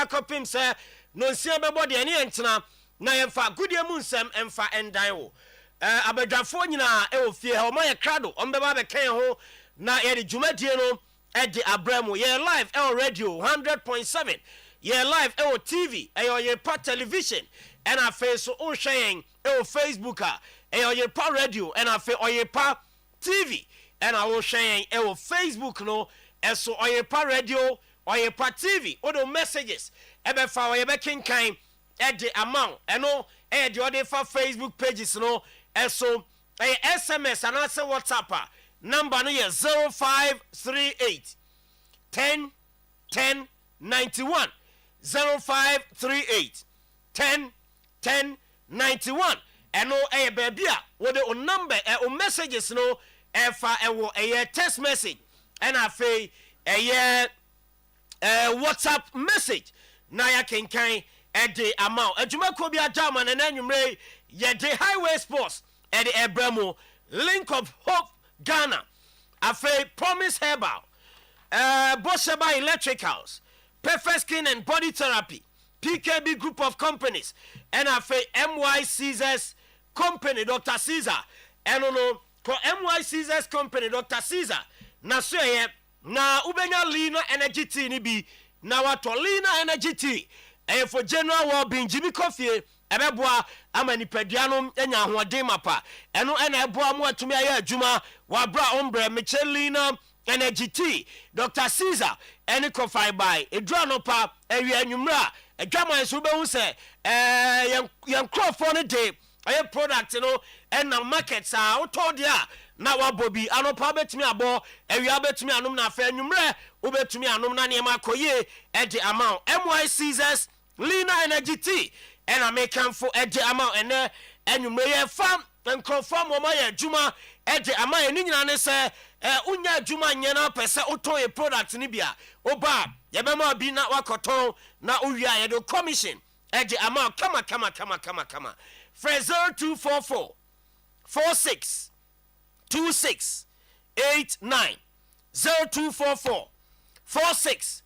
akopim se no nsia bebo de ne entena na yemfa godie mu nsem emfa endan wo abadwafo nyina e ofie ho ma ye krado ombeba be kan ho na ye de dwumadie no e de abramo ye live e radio 100.7 ye live e TV e Oyerepa television and afa so o hwen e Facebook e Oyerepa radio and afa Oyerepa TV and I will hwen e Facebook no e so Oyerepa radio Oyerepa TV odo messages e be fa ye be kinkan e de amount eno e de ode fa Facebook pages no e so e SMS and also WhatsApp number no ye 0538 10 10 91 0538 10 10 91 eno e baby a wo de o number e o messages no e fa e wo e text message and afi e WhatsApp message na ya kenkan e de amount adwuma ko bi ajama na nanwumre ye de highway sports e de ebramo link of hope Ghana afi promise herbal Bosheba electricals perfect skin and body therapy PKB group of companies and afi MY Caesars company Dr. Caesar and no ko MY Caesars company Dr. Caesar na so ye na ubenya lina energy tea ni bi na wato lina energy tea for general well-being Jimmy Coffee ebeboa amani pediano enya ahoden mapa eno ena eboa mo atumi aye adwuma wa bra ombre Michelina energy tea Dr. Caesar eni kofai by edura no pa ewi anwumra adwaman so be hu se yan crofo ne de aye product no ena markets a utod dia na wabobi anopa betumi abo ewi abetumi anom na afa anwumra obetumi anom na ne makoye e de amount MY Caesars Lina energy tea and I make come for edge amount and anwumre ye fam and confirm wo ma ye adwuma edge amount ni nyina ne se unya adwuma nye na pese uton e product ni bia oba ye be ma bi na wakoton na uwia ye do commission edge amount kama Fraser 244 46 26 89 0244 46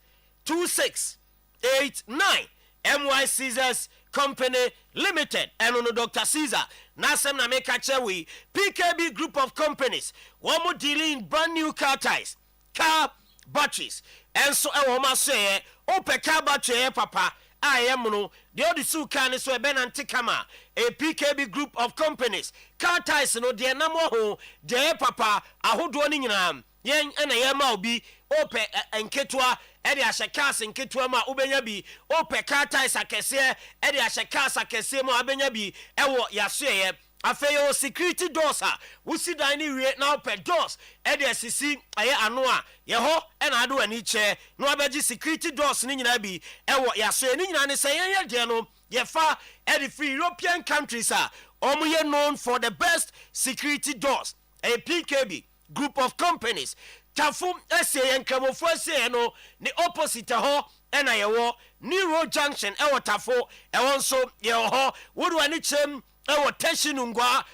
26 89 MY Caesars Company Limited and on Dr. Caesar Nasem na make we PKB group of companies one more dealing in brand new car tires car batteries and so I want to say open car battery papa I am no the other two can so ben antikama a PKB group of companies car tires no de na mo ho de papa ahodo ni nyina yen na yema obi ope enketwa e de ahyekas enketwa ma ubenya bi ope cartais akese e de ahyekas akese ma abenya bi ewo yasoye afeyo security doors a wusi dan ni wie na ope doors e de sisi aye ano a ye ho e na ado ani che no abeji security doors ni nyina bi ewo yasoye ni nyina ne se yen de no ye fa e de free European countries a omuye known for the best security doors a PKB group of companies Tafum ese enkramofo ese no the opposite ho ena yewo New Road Junction ewo tafo ewo nso yewo ho wodu ani chem ewo tension ngwa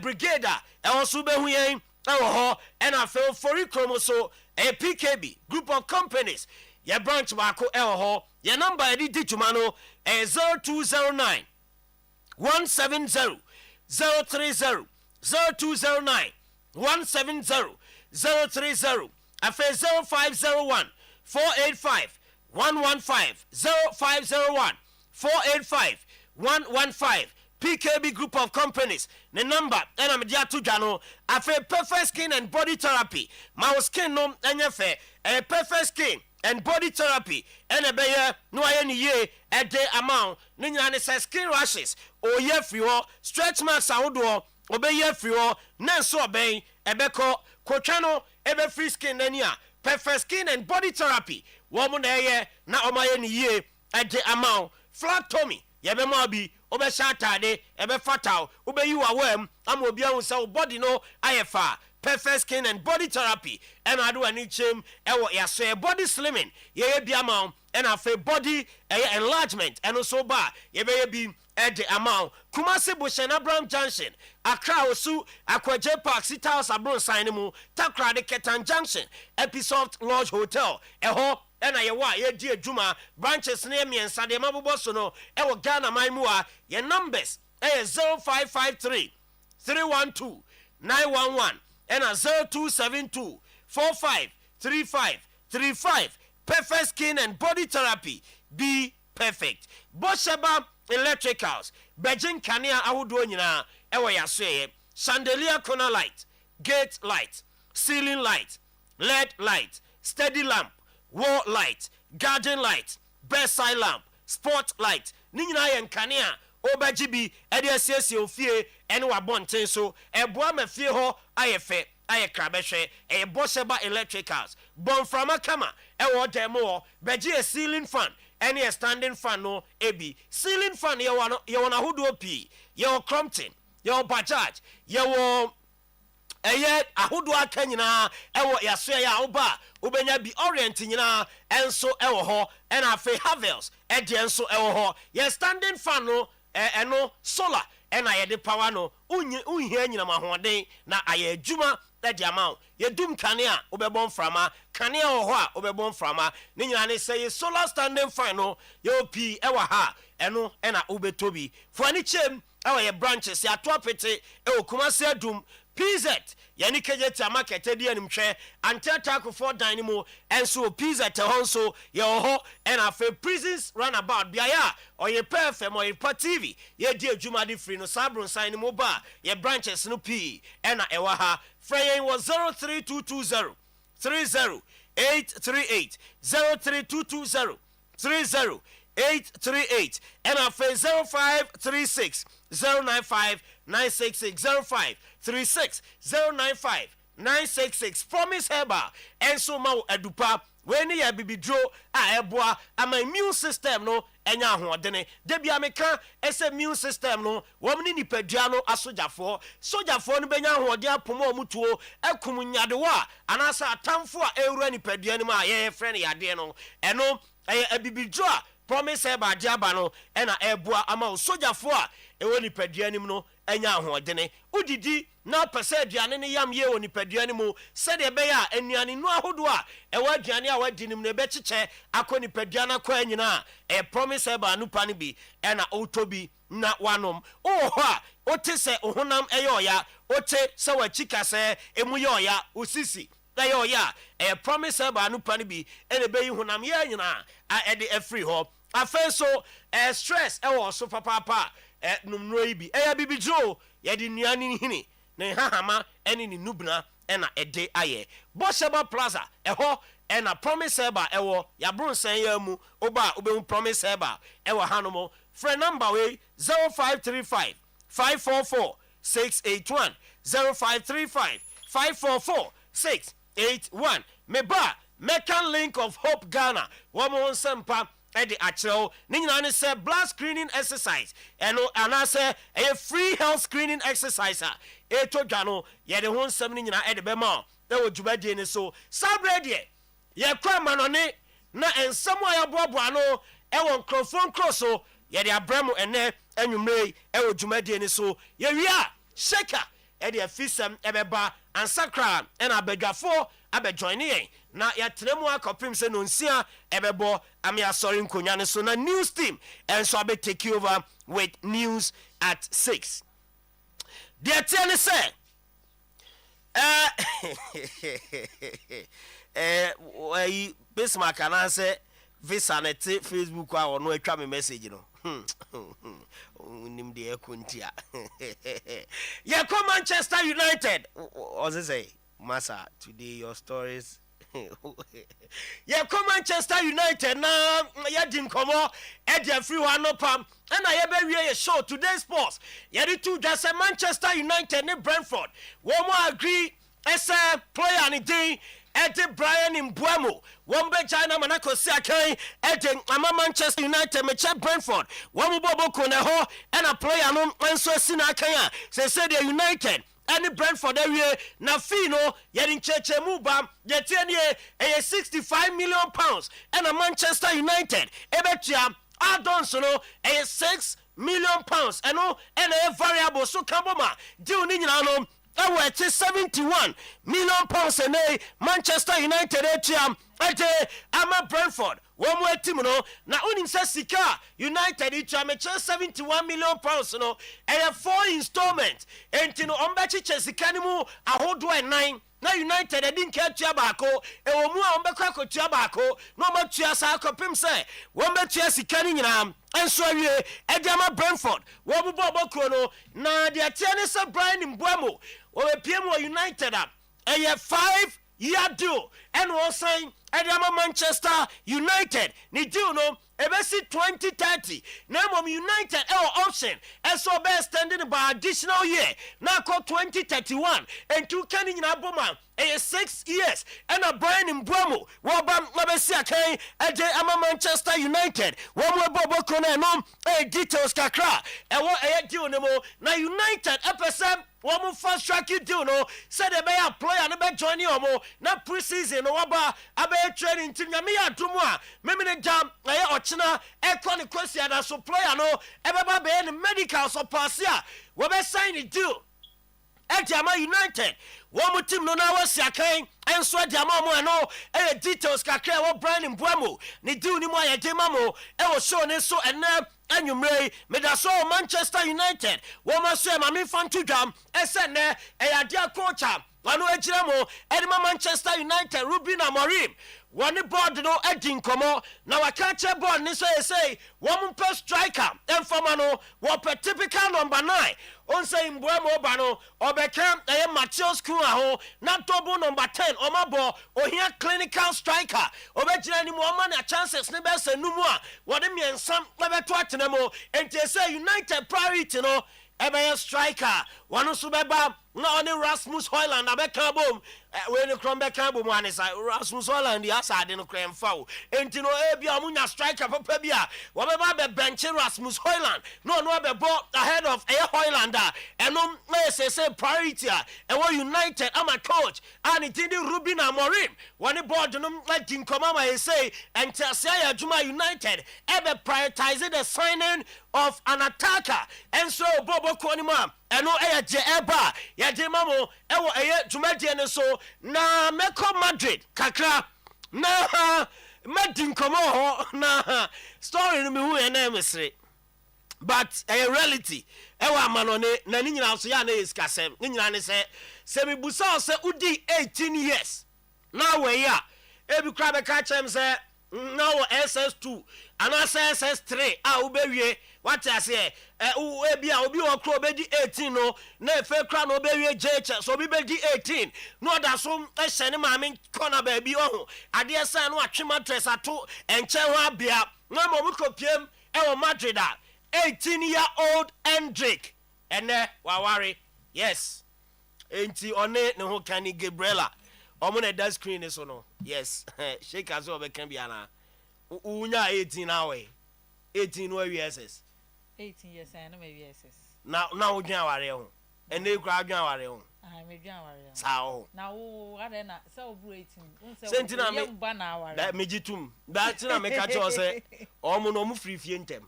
brigade ewo so behu yen ewo ho ena fe fori kromoso a PKB group of companies ye branch bako ewo ho ye number edi dituma no 0209 170 030 0209 170 030 afa 0501 485 115 0501 485 115 PKB group of companies the number and I'm dia to dwano afa perfect skin and body therapy my skin no enyefe perfect skin and body therapy and a beye no aye ni ye e de amount ni nyina ne skin rashes oye free ho stretch marks ahodo obeye free ho na so obey ebeko Kochano ebe free skin nania perfect skin and body therapy woman na na omaye ni ye ade amount flat tummy yebe ma bi obe shatade ebe fatal obe you awem am obi ahun say body no ayefa perfect skin and body therapy and ado ani chem ewo yaso body slimming ye bi amount and afa body enlargement and also ba ye be bi the amount Kumasi Bushen Abraham Junction Accra Osu Akwaje Park City House Abron sign mu Takra de Ketan Junction Episoft Lodge Hotel eho ɛna yɛwɔ a yɛdi adwuma branches ne mmiɛnsa deɛ mabobɔ so no ɛwɔ Ghana man mu a yɛ numbers ɛyɛ 0553 312 911 ɛna 0272 453535 Perfect Skin and Body Therapy. Be perfect. Bosheba Electricals. Beijing Kania ahodoɔ nyinaa ɛwɔ yasoɛ. Chandelier corner light, gate light, ceiling light, LED light, steady lamp, wall light, garden light, bedside lamp, spot light. Ni nyinaa yɛ nkanea obɛgye bi ɛde asiesie ofie ɛne wabɔnten so ɛboa ma fie hɔ ayɛ fɛ ayɛ krabɛhwɛ ɛyɛ Bosheba Electricals. Bonframa kama ɛwɔ demo hɔ bɛgye a ceiling fan ɛne a standing fan no ebi. Ceiling fan yɛwɔ ahodoɔ pii. Yɛwɔ Crompton, yɛwɔ Bajaj, yɛwɔ ɛyɛ ahodoɔ aka nyinaa ɛwɔ yasoɛ yɛ a woba wobɛnya bi Orient nyinaa ɛnso ɛwɔ hɔ ɛna afei Havels ɛdeɛ nso ɛwɔ hɔ. Yɛ standing fan no ɛno solar ɛna yɛde power no unhia nyinam ahoɔden na ayɛ adwuma ɛde ama wo. Yɛdum kanea wobɛbɔ mframa kanea wɔ hɔ a wobɛbɔ mframa ne nyinaa ne sɛ yɛ solar standing fan no yɛwɔ pii ɛwɔ ha ɛno ɛna wobɛtɔ bi. Fo ani kyɛm ɛwɔ yɛ branches yɛato apete ɛwɔ Kumasi Adum PZ yani kejeti market edi animhwe antata akofo dan ni mu enso PZ te ho nso ye ho and afa prisons runabout biaya Oyerepa FM Oyerepa TV ye di adwuma de free no sabron sign ni mu ba ye branches no p and ewa ha frey was 03220 30838 03220 30838 and afa 0536 095 966 0536 095 966 Promise Herba enso ma adupa we ni ya bibidro a eboa ama immune system no enya hoodene de bia meka ese immune system no womni nipadua no asojafo no benya hoode apomo omutuo akum nyadewa anasa atamfo a ewura nipadua ni ma ye friend yade no eno abibidro a Promise Herba diaba no ena eboa ama osojafo a ewo nipadua nim no enya ahoɔdene udidi na pese aduane ne yam ye woni paduane mu sɛde ɛbɛyɛ a anuane nu ahodo a ɛwɔ aduane a wadi nim ne bɛkyekyɛ akɔ nipaduane akɔ anyina Promise Herba nupa ne bi ɛna otobi na wanom hɔ a ote sɛ ohonam ɛyɛ ɔya ote sɛ wachika sɛ emu yɛ ɔya osisi ɛyɛ ɔya Promise Herba nupa ne bi ɛna bɛyi honam yɛ anyina a ɛde afiri hɔ afei so stress ɛwɔ so papa numno yi bi bibidro yɛde nuane hini ne hahama ɛne ne nubna ɛna ɛde ayɛ Bosheba Plaza ɛhɔ ɛna Promise Herba ɛwɔ yabronsan ya mu oba obɛhu Promise Herba ɛwɔ hanom frɛ number we 0535 544 681 0535 544 681 meba Mekan Link of Hope Ghana wɔn nsempa edi akyerɛw ne nyinaa ne sɛ blood screening exercise ɛno anasɛ ɛyɛ free health screening exercise a ɛtɔ dwa no yɛde ho nsɛm ne nyinaa ɛde bɛma ɛwɔ dwumadie ne so sabre deɛ yɛkɔ amanɔne na nsɛm a yɛboaboa no ɛwɔ nkurɔfoɔ nkuro so yɛde abrɛ mu ɛnɛ anwummerɛ ɛwɔ dwumadie ne so yɛwie a shaker ɛde afisɛm ɛbɛba ansakra ɛna abadwafoɔ abɛjoine yɛn na yɛtena mu akɔpem sɛ no nsia ɛbɛbɔ ame asɔre nkonya ne so na news team ɛnso abɛ take over with news at 6 deɛ teɛ ne sɛ wayi Bismarck anaasɛ visa ne te Facebook a ɔno atwa me message no nim de akuntia yɛkɔ Manchester United ɔse sɛ Masa today your stories yɛkɔ Manchester United na yɛdi nkɔmmɔ ɛde afiri hɔ anɔpam ɛna yɛbɛwie yɛ show today sports yɛde to dwa sɛ Manchester United ne Brentford wɔn mo agree ɛsɛ player ne din ɛde Brian Mbuemo wɔn bɛ China manakosi akan ɛde ama Manchester United mekyɛ Brentford wɔn mo bɔbɔ ko na hɔ ɛna player no nso asi na akan a sɛ the United any Brentford area na fee no yɛde nkyɛkyɛ mu ba yɛtie nie ɛyɛ 65 million pounds ɛna Manchester United ɛbɛtua add-ons no ɛyɛ 6 million pounds ɛno ɛna ɛyɛ variable so kaboma deal ne nyinaa no ɛwɔ ɛte 71 million pounds ɛnɛ Manchester United atiam ɛte ama Brentford wɔn mu atim no na onim sɛ sika United atiam ɛkyɛ 71 million pounds no ɛyɛ 4 installment enti no ɔmbɛkyekyɛ sika no mu ahodoɔ ɛnan na United adi nka atua baako ɛwɔ mu a ɔmbɛkɔ akɔtua baako na ɔmatua saa akɔpem sɛ wɔmbɛtua sika no nyinaa ɛnso awie ɛde ama Brentford wɔn mu bɔɔbɔ no na deɛ teɛ ne sɛ Brian Mbeumo wɔbɛpie mu wɔ United a ɛyɛ 5-year deal ɛna ɔsan ɛde ama Manchester United ne deal no ɛbɛsi 2030 na mmom United ɛwɔ option ɛsɛ ɔbɛ extended by additional year na akɔ 2031 ɛntu ka ne nyinaa bɔ ma ɛyɛ 6 years ɛna Brian Mbeumo wɔba mabɛsi akan ɛde ama Manchester United wɔn mu ɛbɔ bɔkɔ no ɛnom ɛyɛ details kakra ɛwɔ ɛyɛ deal no mu na United ɛpɛ sɛ wɔn mu fast track deal no sɛ de bɛyɛ a player no bɛ join wɔn na pre-season no wɔba abɛyɛ training nti nyame yɛ adom a mɛmi ne jam ɛyɛ ɔkyena ɛkɔ ne kwasi ada so player no ɛbɛba bɛyɛ ne medical so paase a wɔbɛsign ne deal ɛde ama United wɔn mu team no na wɔsi akan ɛnso ɛde ama wɔn ɛno ɛyɛ details kakra ɛwɔ Brian Mbeumo ne deal ne mu ayɛ de ma mo ɛwɔ show ne so ɛnɛ anwummerɛ medaso Manchester United wɔn aso ɛma me fan to dwam ɛsɛ nɛ ɛyɛ adeɛ coach a wɔn agyina mo ɛde ma Manchester United Ruben Amorim wɔn board no adi nkɔmɔ na waka kyerɛ board ne so ɛsɛ wɔn mpɛ striker ɛmfama no wɔpɛ typical number 9 ɔnsɛ Mbeumo ɔba no ɔbɛka ɛyɛ Matheus Cunha ho na double number 10 ɔmabɔ ohia clinical striker ɔbɛgyina ne mu ɔma na chances ne bɛsɛ numu a wɔde mmiɛnsa bɛbɛto atena mu enti ɛsɛ United priority no ɛbɛyɛ striker wɔn nso bɛba na ɔne Rasmus Højlund abɛka bom wei ne krom bɛka bom ane sa Rasmus Højlund yɛ asade no kora mfa wo enti no ebia ɔmo nya striker papa bi a wɔbɛba bɛbɛnkye Rasmus Højlund na ɔno abɛbɔ ahead of ɛyɛ Højlund a ɛnom na yɛsɛsɛ priority a ɛwɔ United ama coach a ne din de Ruben Amorim wɔne board no adi nkɔmɔ ma yɛsɛ ɛntiaseɛ yɛ adwuma United ɛbɛ prioritize the signing of an attacker ɛnso bobo kɔ ne mu a ɛno ɛyɛ gye ɛba yɛde ma mo ɛwɔ ɛyɛ dwumadie ne so na mɛkɔ Madrid kakra na madi nkɔmɔ hɔ na story no mehu ɛna mesere but ɛyɛ reality ɛwɔ amanɔne na ne nyinaa so yɛ na yɛ sikasɛm ne nyinaa ne sɛ mebusa sɛ wodi 18 years na wɔyi a ebi kora bɛka kyerɛm sɛ na wɔ SS2 anaasɛ SS3 a wobɛwie wate aseɛ ebi a obi wɔ koro bɛdi 18 no na efe kora no bɛwie JHS so obi bɛdi 18 no ɔda so ɛhyɛ ne maame kɔna baabi ɔho adeɛ sɛ no atwe mattress ato ɛnkyɛn ho abea na mmom kɔpiem ɛwɔ Madrid a 18-year-old Hendrick ɛnɛ waware yes enti ɔne ne ho kani Gabriela ɔmo na da screen so no yes shake aso obɛka bia na unya 18 awe 18 no SS 18 years I no maybe SS na odwan aware ho ene kura adwan aware ho me dwan aware ho sa ho na wo ade na se obru 18 sentina me ba na aware da megitum da tina me ka cho se ɔmo no ɔmo free fie ntem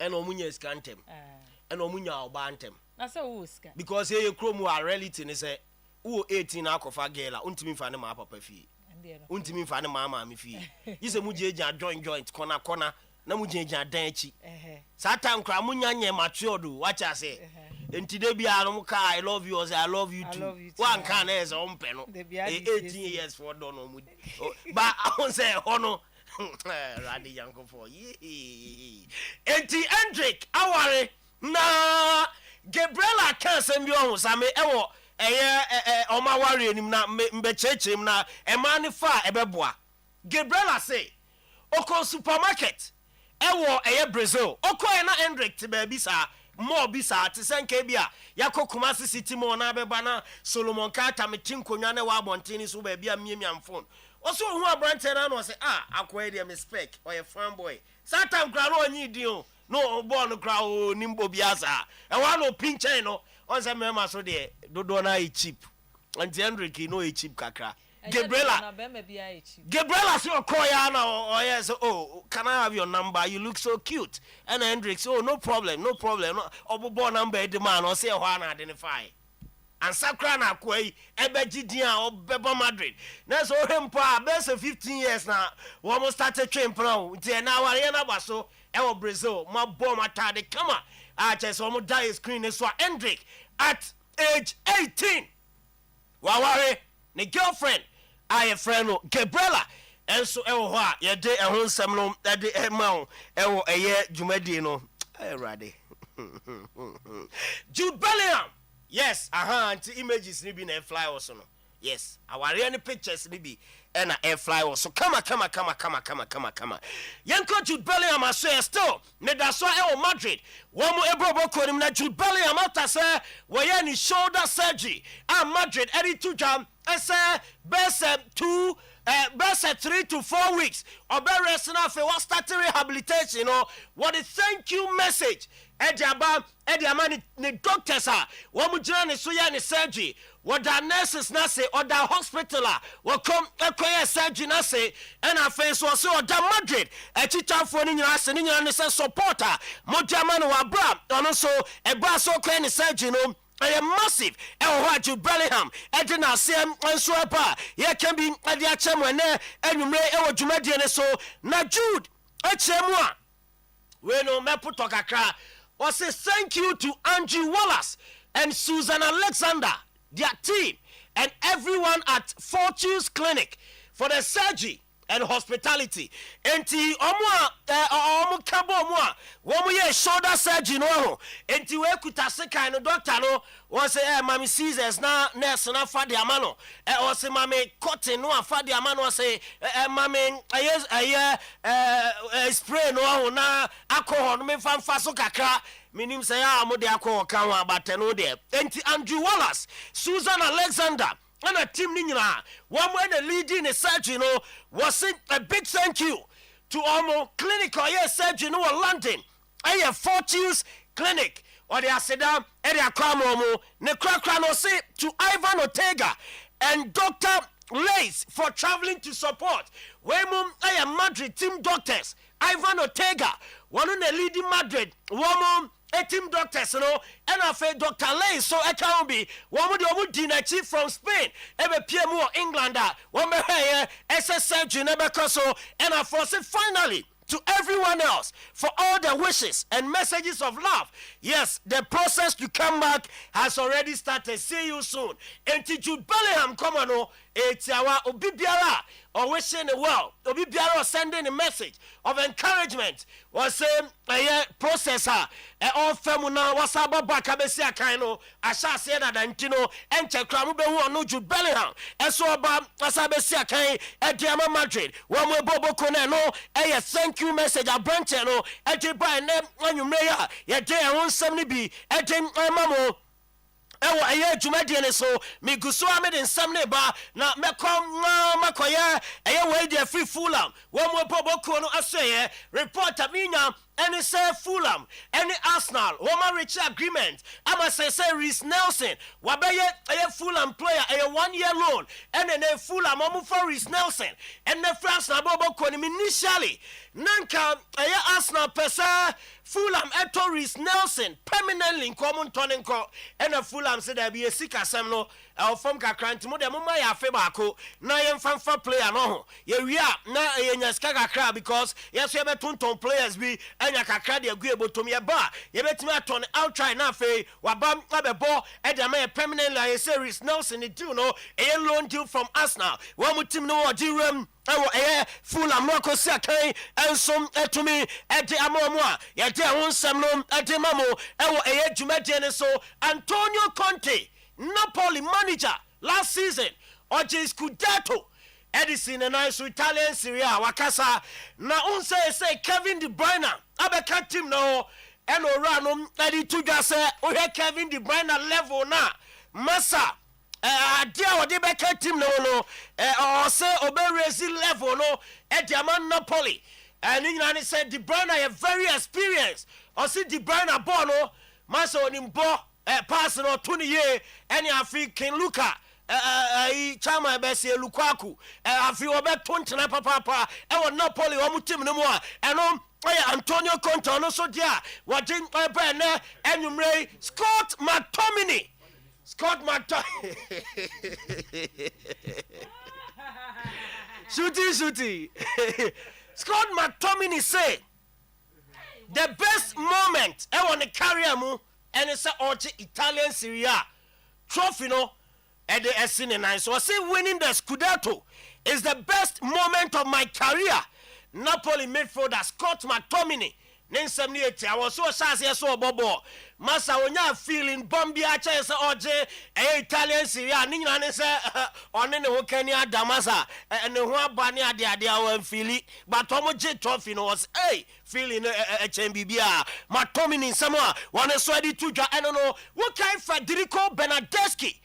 ene ɔmo nya sika ntem ene ɔmo nya oba ntem na se wo sika because ye kromu a reality ne se wo 18 akofa girl a untimi fa ne ma papa fie untimi fa ne ma me fie yise mu jeja joint kona na mu jeja dan achi satan kra mu nya matured watch ase enti de bia no ka I love you or say I love you too one can is on peno 18 years for don no mu but I won't say hono radi yanko for enti Hendrick aware na Gabriela kan sem bi ohun same ewo eye oma ware anim na mbechechem na ema ne fa ebeboa Gabriela say oko supermarket ewo eye Brazil oko na Hendrick te ba bi sa mo bi sa te senka bi a yakokuma city mo na beba na Solomon Kata metinkonwa na wa abontini so ba bi a miamiam phone oso hu abrante na no say akoe de me spec oye fanboy satan kra no onyi din o no born kra o nimbo biasa e wa no pinchen no on say me ma so de dodo na e cheap anti Hendrick no e cheap kakra Gabriela say okoya na oh yes oh can I have your number you look so cute and Hendrick oh no problem no obobo number the man or say ho na identify and sakra na kwai ebeji din a obebo Madrid na so hempo a best 15 years na we almost started train plan nti na ware na baso e Brazil ma bom atade kama a chese omo die screen so Hendrick at age 18 waware ne girlfriend I friend Gabriela enso ewo ho a ye de ehon nsem no de ema ewo eye dwumadi no erade Jude Bellingham yes anti images ni bi na fly also no yes our any pictures ni bi and air fly also come yanko Jude Bellingham aso still me da so Madrid one mo ebrobo ko ni na Jude Bellingham after say we any shoulder surgery at Madrid any two jam say best 3 to 4 weeks or be rest na fe what start rehabilitation what a thank you message Edi ni doctors are one mu jira ni so ya ni surgery what the nurses na say or the hospital will come acquire surgery na say and a face was so the Madrid a teacher for ni nyina say supporter mo German wa bra ono so e bra so kwa ni surgery no a massive what you Bellingham edina sem enso pa ye can be ade a chem ene enumre e wo dwumadi ne so na Jude a chemu a we no me put kakra was say thank you to Angie Wallace and Susan Alexander, their team, and everyone at Fortune's Clinic for the surgery and hospitality. Enti omu kabo omu womu ye shoulder surgery no enti we kuta se kind of doctor no was say mami Caesars na nurse na fa de amano o say mami cotton no fa de amano say mami spray no na alcohol no me fa so kakra minim say mo de alcohol kan wa bateno de enti Andrew Wallace Susan Alexander and a team nina one when the leading the surgery no was it a big thank you to Omo clinical surgery no London a Fortune's Clinic or the Aseda area Kramomo ne krakra no say to Ivan Ortega and Dr. Lace for traveling to support Wemum a Madrid team doctors Ivan Ortega one on the leading Madrid woman a team doctors and I say Dr. Lay so it can be one with the dinner chief from Spain ever PMO England one here SS surgery never so and I force it finally to everyone else for all the wishes and messages of love. Yes, the process to come back has already started. See you soon. And to Jude Bellingham, come on, it's our Obibiara or wishing the world. Obibiara sending a message of encouragement. Was a processor all femuna was about Bakabesia Kaino. I shall say that Antino and Chakramube who know Jude Bellingham. And so about Wasabesia Kai at Diama Madrid. One way Bobo Coneno, a thank you message. A branchano at the by name when you may yet there won't suddenly be at him, Mamo. Ewo aye dwumadi ne so me guso amede nsamne ba na mekom makoya aye we dey free Fulham wo mo poboko no aseye reporter minya any say Fulham any Arsenal wo ma reach agreement ama say Reece Nelson wabeye aye Fulham player aye 1 year loan and then Fulham mo for Reece Nelson and the France na boboko ni initially nanka aye Arsenal pesa Fulham eto Reece Nelson permanently in common tonenko and a Fulham said there be a sika sem no from kakra ntimo de mama ya fe baako na ye mfanfa player no ye wia na ye nyaska kakra because yes ye betonton players bi anya kakra de agu ebotom ye ba ye betimi aton outright na fe wabam abebo e de ma permanently ye say Reece Nelson it do no a loan deal from Arsenal one mu team no ojiram ewo Fulham no akosi akan ensom etumi ede amomo a ye de ho nsem no ede mamo ewo dwumade ne so Antonio Conte Napoli manager last season Oje Scudetto Edison and I so Italian Serie A wakasa na unse say Kevin De Bruyne abeka team no and oranum edi to just say o he Kevin De Bruyne level na masa adia odi beka team no or say oberezi level no ediaman Napoli and you said De Bruyne are very experienced or see De Bruyne ball no masa onimbo pass no 20 year any African Luka chama bese Lukaku afi obeto ntena papa e wo Napoli wo mutim no mo a eno Antonio Conte no so dia wagin ebe na enumre Scott McTominay Scott McTominay. Shooty. Scott McTominay say the best moment I want to carry mu and it's a Italian Serie A trophy no at the SN9. So I say winning the Scudetto is the best moment of my career. Napoli midfielder Scott McTominay. 1978, I was so sad, so bobo. Massa, when you feeling Bombi, I say, Oje, Italian Syria, Nina, on the Hokania Damasa, and the Huabania, the idea feeling, but Tomo J. Trophy was feeling a Chambibia, McTominay, Samoa, one is ready to I don't know what kind Federico Bernardeschi.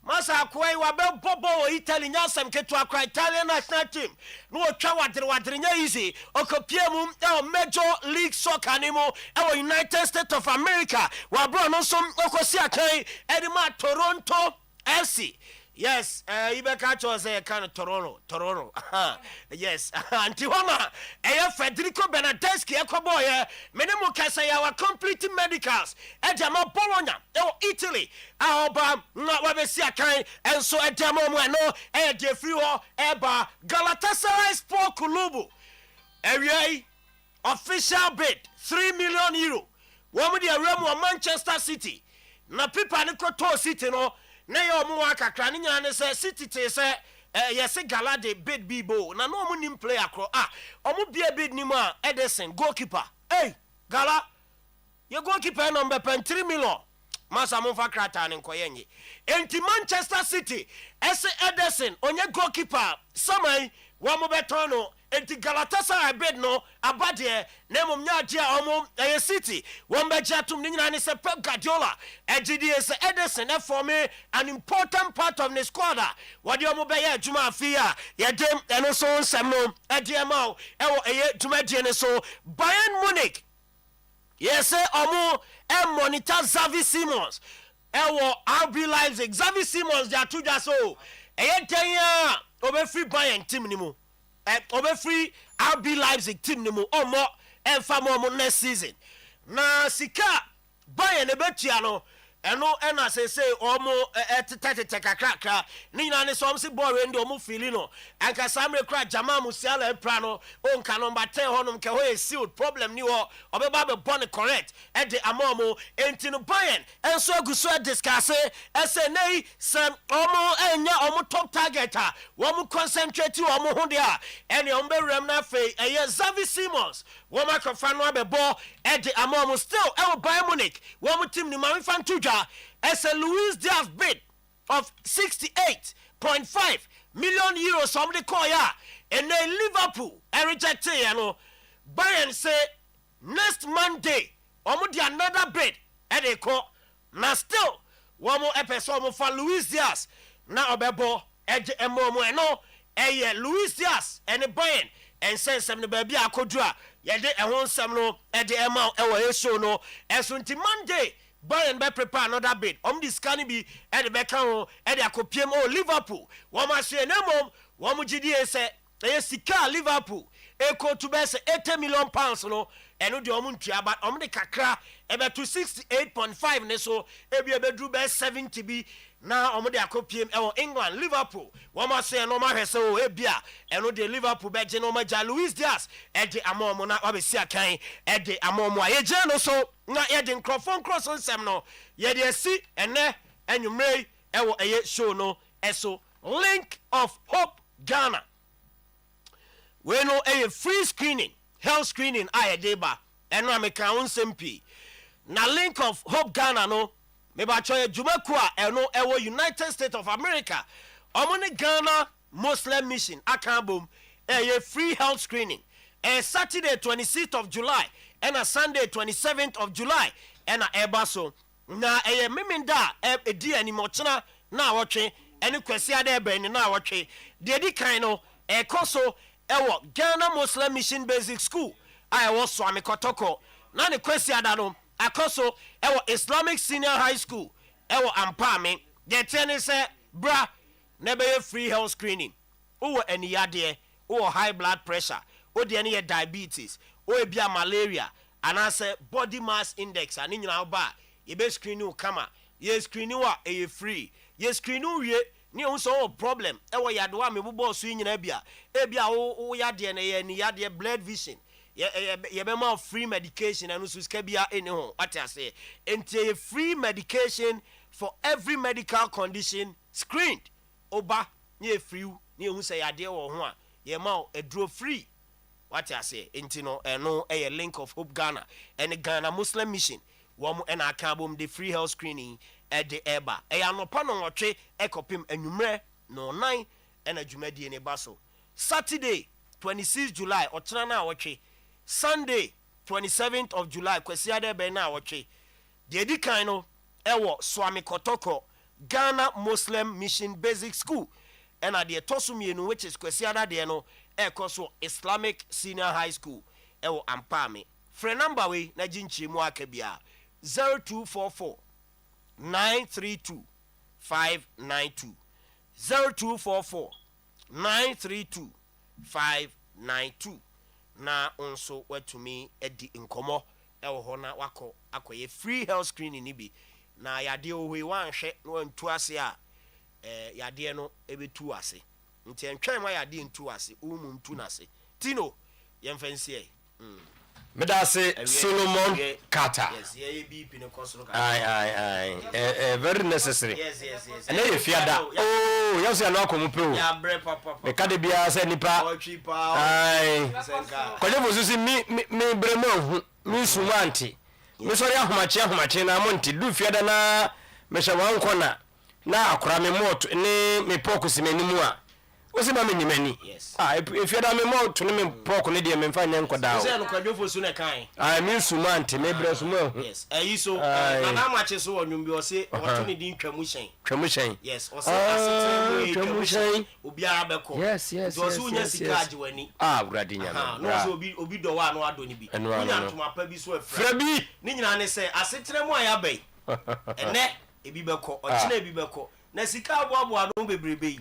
Masa kwai wa be bobo Italy nyasam ketu akra Italian national team no twa wadre nya easy okopia mu major league soccer animo e United States of America wa bro no so okosi akan edima Toronto FC. Yes, Ibeka chose kind of Toronto. Yes, Antiwana, Federico Bernardeschi, Ecoboy, Menemo Casa, our complete medicals, Edama Bologna, Italy, Alba, not Wabesia kind, and so at Demo no, Jeffrey Eba, Galatasaray Sport Kulubu, area official bid, 3 million euro. One with the realm of Manchester City. Na people Nicoto City no. Na yo mu akakra ni nya ne se City te se yes Galade bid bibo na no mu nim player kro omu bia bid ni mu Ederson goalkeeper Gala your goalkeeper number 3 million masa mo fa krata ne nkoyenye enti Manchester City Ederson onye goalkeeper samai wa mo beton no enti Galatasaray bid no abade na mum nya dia omo City won be jatum ni nyina ne se Pep Guardiola egidi se Ederson e for me an important part of the squad what the omo be ya adwuma afia ye dem eno so nsem no ediema e wo eye dwuma die ne so Bayern Munich yes omo e monitor Xavi Simons e wo RB Leipzig Xavi Simons dia tuja so eye tenya obe free Bayern team ni mu obe free RB Leipzig team ni mu omo enfa mo next season na sika Bayern ebetia no eno ena say omo tete kakrakra ni na ne so om se ball ndi omo feel no anka samre kra Jamal Musiala epra no onka number 10 honum ke ho e sealed problem ni ho obeba be born correct e de amomo enti no Bayern enso aguso discuss ese nei sem omo enya omo top targeter wo concentrate omo ho de a ene omo be rem na fe eye Xavi Simons wo makofa no abebo e de amomo still e Bayern Munich wo team ni man fan tuja as a Luis Diaz bid of 68.5 million euros from the Koya and then Liverpool rejected Bayern say next Monday another bid and they call now still one more episode for Luis Diaz now obebo Luis Diaz and the Bayern and send some the baby akodra yede ehon sam no e de ema e wo show no esunti Monday Bayern be prepare another bid the scan bi e de be kan ho e de akopiem Liverpool wo ma hye na mom wo mu gidi se e sika Liverpool e ko to be se 80 million pounds no eno de omu ntua ba de kakra e be to 68.5 ne so e bi e be dru be 70 bi na de akopiem e England Liverpool wo ma se no ma hwese o e bia eno de Liverpool be je no ma ja Luis Diaz e de amomo na wa be si akan e de amomo a ye je no so na ye de microphone cross nsem no ye de si ene enwumrei e wo eye show no eso Link of Hope Ghana we no a free screening health screening I deba eno ameka onsem na Link of Hope Ghana no me ba choye jumakua eno ewo United States of America omoni Ghana Muslim Mission akambom a free health screening Saturday 26th of July and a Sunday 27th of July and a ebaso na meminda edi animochna na wotwe ene kwasi ade be ni na wotwe de di kan no koso ewo Ghana Muslim Mission Basic School I was Swami Kotoko na ne kwasi ada no akoso ewo Islamic Senior High School ewo Ampame de tene se bra na be free health screening o eni yade o high blood pressure o de eni diabetes o ebia malaria and I say body mass index and nyina ba e be screen you kama ye screening wa e free ye screening wie ni o so problem e wo yade wa me bobo so nyina bia e bia wo yade na ye ni yade blood vision ye be ma free medication and so ska bia eni ho what I say enti free medication for every medical condition screened oba ni free ni hu say yade wo ho a ye ma e draw free what I say enti no eno e link of hope Ghana and Ghana Muslim Mission wom e na aka bom the free health screening at the eba e anopa no nwotwe e kopim anwumre no 9 and adwumadi ne baso Saturday 26 July ochena na awotwe Sunday 27th of July kwasiade be na awotwe de edi kan no ewo Swami Kotoko Ghana Muslim Mission Basic School and at the tosumienu which is kwasiada de no ekoso Islamic Senior High School ewo Ampame free number we na ginchi mu akabia 0244 932 592 0244 932 592 na onso watumi edi nkomo ewo ho na wako akoye free health screening ni bi na yade ohwe wanhwe na wantu ase a yade no ebetu ase nti entwen ma yade ntu ase umu ntu na ase tino yemfansie Medase Solomon Carter. Yes, yeah, BP no kosoro. Aye. Very necessary. Yes. And then if you are that, oh, you say no akomupe. Yeah, bre papa. Me ka de bia say nipa. Aye. Koje bosusi mi bremo mi sumanti. Mi sori ahomache na monti du fiada na me shawan kona na akora me moto ni me poku simanimu a. What's my many? Yes. If you don't know to me, pork, and idiom, and find them. I mean, Sumanti, maybe as well. Yes, so how much is so on you say, opportunity in Tramushan. Yes, or Tramushan, Ubiabeco. Yes. Those who just graduate. Gradina. No, be the one who are doing it. And one to my pebbles were Frebby. Nina say, I said to them, why I bay. And that a bibeco or Chinebibeco. Nesika bobo ado bebrebe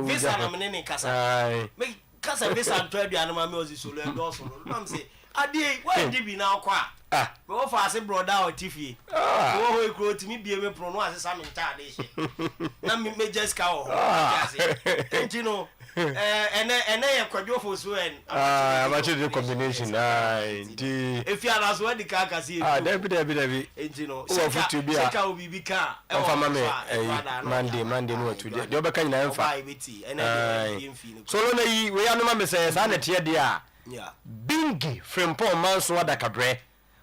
visa na menene kasa me kasa visa antwa na ma me ozi solo endo so mam say ade why dey bi na akwa me wo fa ase broda o tifie wo ho ekro timi bie me pro no ase sa me nta ade hye na me just ka o ase enti no ene ye kwadwofo so en amache the combination indeed if you are so the car kasi debi enti no seka obibi ka e fa mame Monday no to de obeka nyina emfa so lo na yi we anoma me say sa na tie de a bingi from Paul Manso Adakabre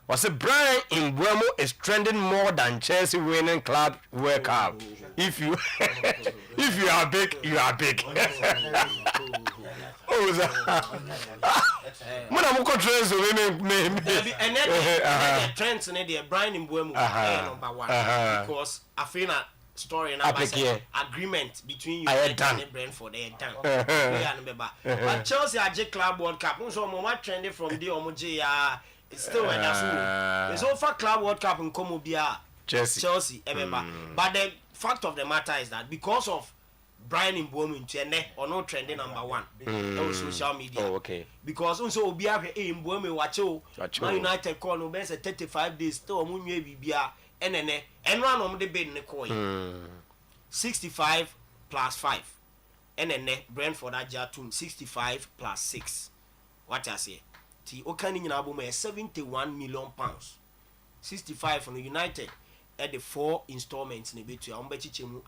was a Brian in Buemo is trending more than Chelsea winning club World Cup. If you are big, you are big. Oh, when I'm going to and trends in the Brian in Buemo number one because I feel that story and agreement between you and Brentford they done. But Chelsea are Club World Cup. So mama trending from the Omoji it's still when that's it's over Club World Cup in Komobia Chelsea but the fact of the matter is that because of Brian in Mbeumo or no trending number one on social media because also Obia in Mbeumo wacho Man United call no best 35 days still omunye bibia enene enra no de bid ne coin 65 plus 5 enene Brentford ajatum 65 plus 6 what I say ti okani nyina abo me 71 million pounds 65 from United at the 4 installments ne betu a omba chichemu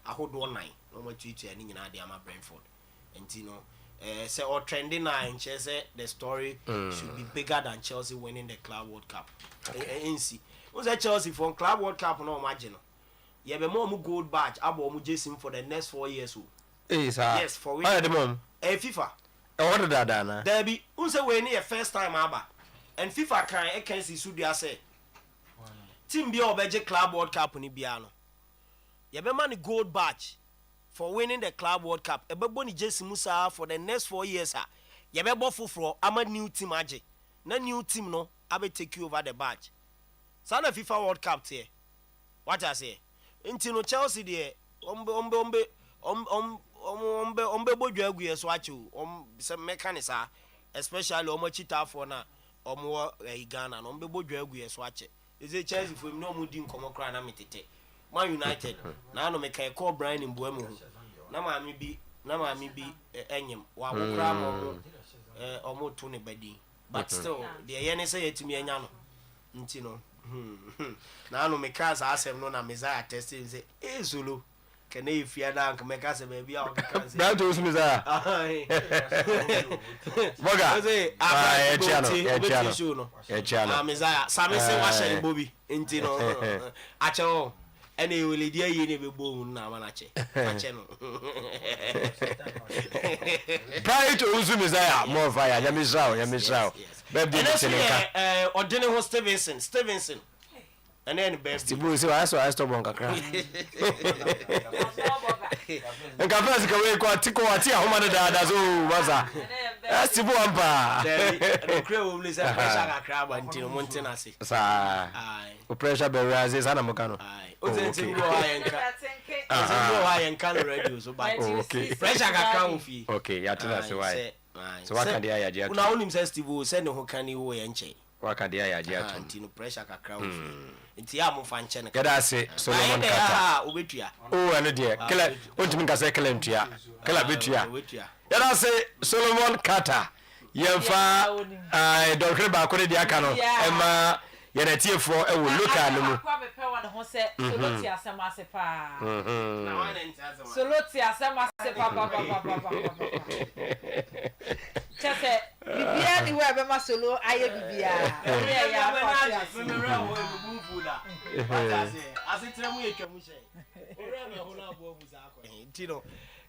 ahodo 9 no ma tutu ani nyina de ama Brentford and you know say or trending na in Chelsea the story should be bigger than Chelsea winning the Club World Cup NC was that Chelsea from Club World Cup no imagine ye be more gold badge abo mu jesim for the next 4 years yes for winning the mom FIFA what did that na there be unse we ni first time aba and FIFA can see su dia say team bi obeje Club World Cup ni bia no ye be man gold badge for winning the Club World Cup e be boni Jesse Musa for the next 4 years ye be bo foforo ama new team age na new team no abe take you over the badge sana FIFA World Cup tie what I say nti no Chelsea de ombe bodwa aguye so ache some mechanics especially chita for na Ghana no ombe bodwa aguye so ache is it Chelsea for no mu di nkomo kra na metete Man United na no me kai call Brian in Buemu na maami bi enyem wa wokra mo omo to ne badi but still the yene say yetimi anya no nti no na no me ka sa asem no na Messiah testing say Zulu can if you are me ka say baby o ka say that was Messiah boga channel Messiah sami say wa share Bobby nti no acho ene wele dia yi ne be bo na manache ache no prior to usu Messiah more fire ya Messiah baby odene ho Stevenson and then best Tibu say I stop on kakra nka fast ka we kwa tiko ati ahoma ne da so waza Tibu ampa no kre wo mle say pressure kakra ba ntino montina se sa o pressure be raise sana mokano o tenti go ha yenka no radio so ba okay pressure kakra wo fi okay ya tena se why so waka dia ya dia una onim say Tibu say ne ho kan wo ye nche waka dia ya dia to ntino pressure kakra wo fi nti ya mo fa nche ne kada se Solomon Kata obetua ano de kala ontimi nka say kala ntua kala betua yada se Solomon Kata yemfa dokre ba ko de aka no ema yana tiefo e wo local no mu kwa me pe won ho se soloti asema se pa soloti asema se pa chese bibia ni we be ma solo aye bibia ya asitremu yetwamu she ore me ho na abo abuza akọ ntino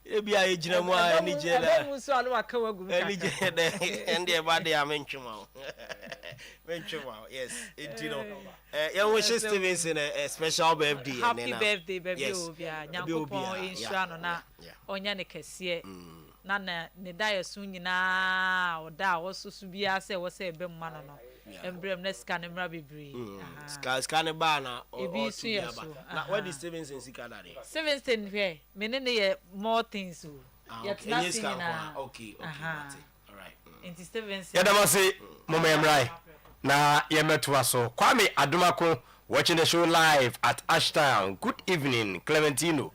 ebia ejina mu a ni je la mu so anu aka wagu ni je de ende e ba de ya mentwuma yes ntino ya wo she Stevenson a special birthday happy birthday baby obia nyankopon insura no na onya ne kese na ne da yesu nyina oda wo susu bia se wo se be mma no embrem na ska ne mra bebre ska ne ba na ebi su yesu na what is Stevenson sika da de Stevenson here me ne ye more things o yet nothing na okay all right into Stevenson ya damase mama emrai na yemeto aso Kwame Adomako watching the show live at Ashtown. Good evening Clementino,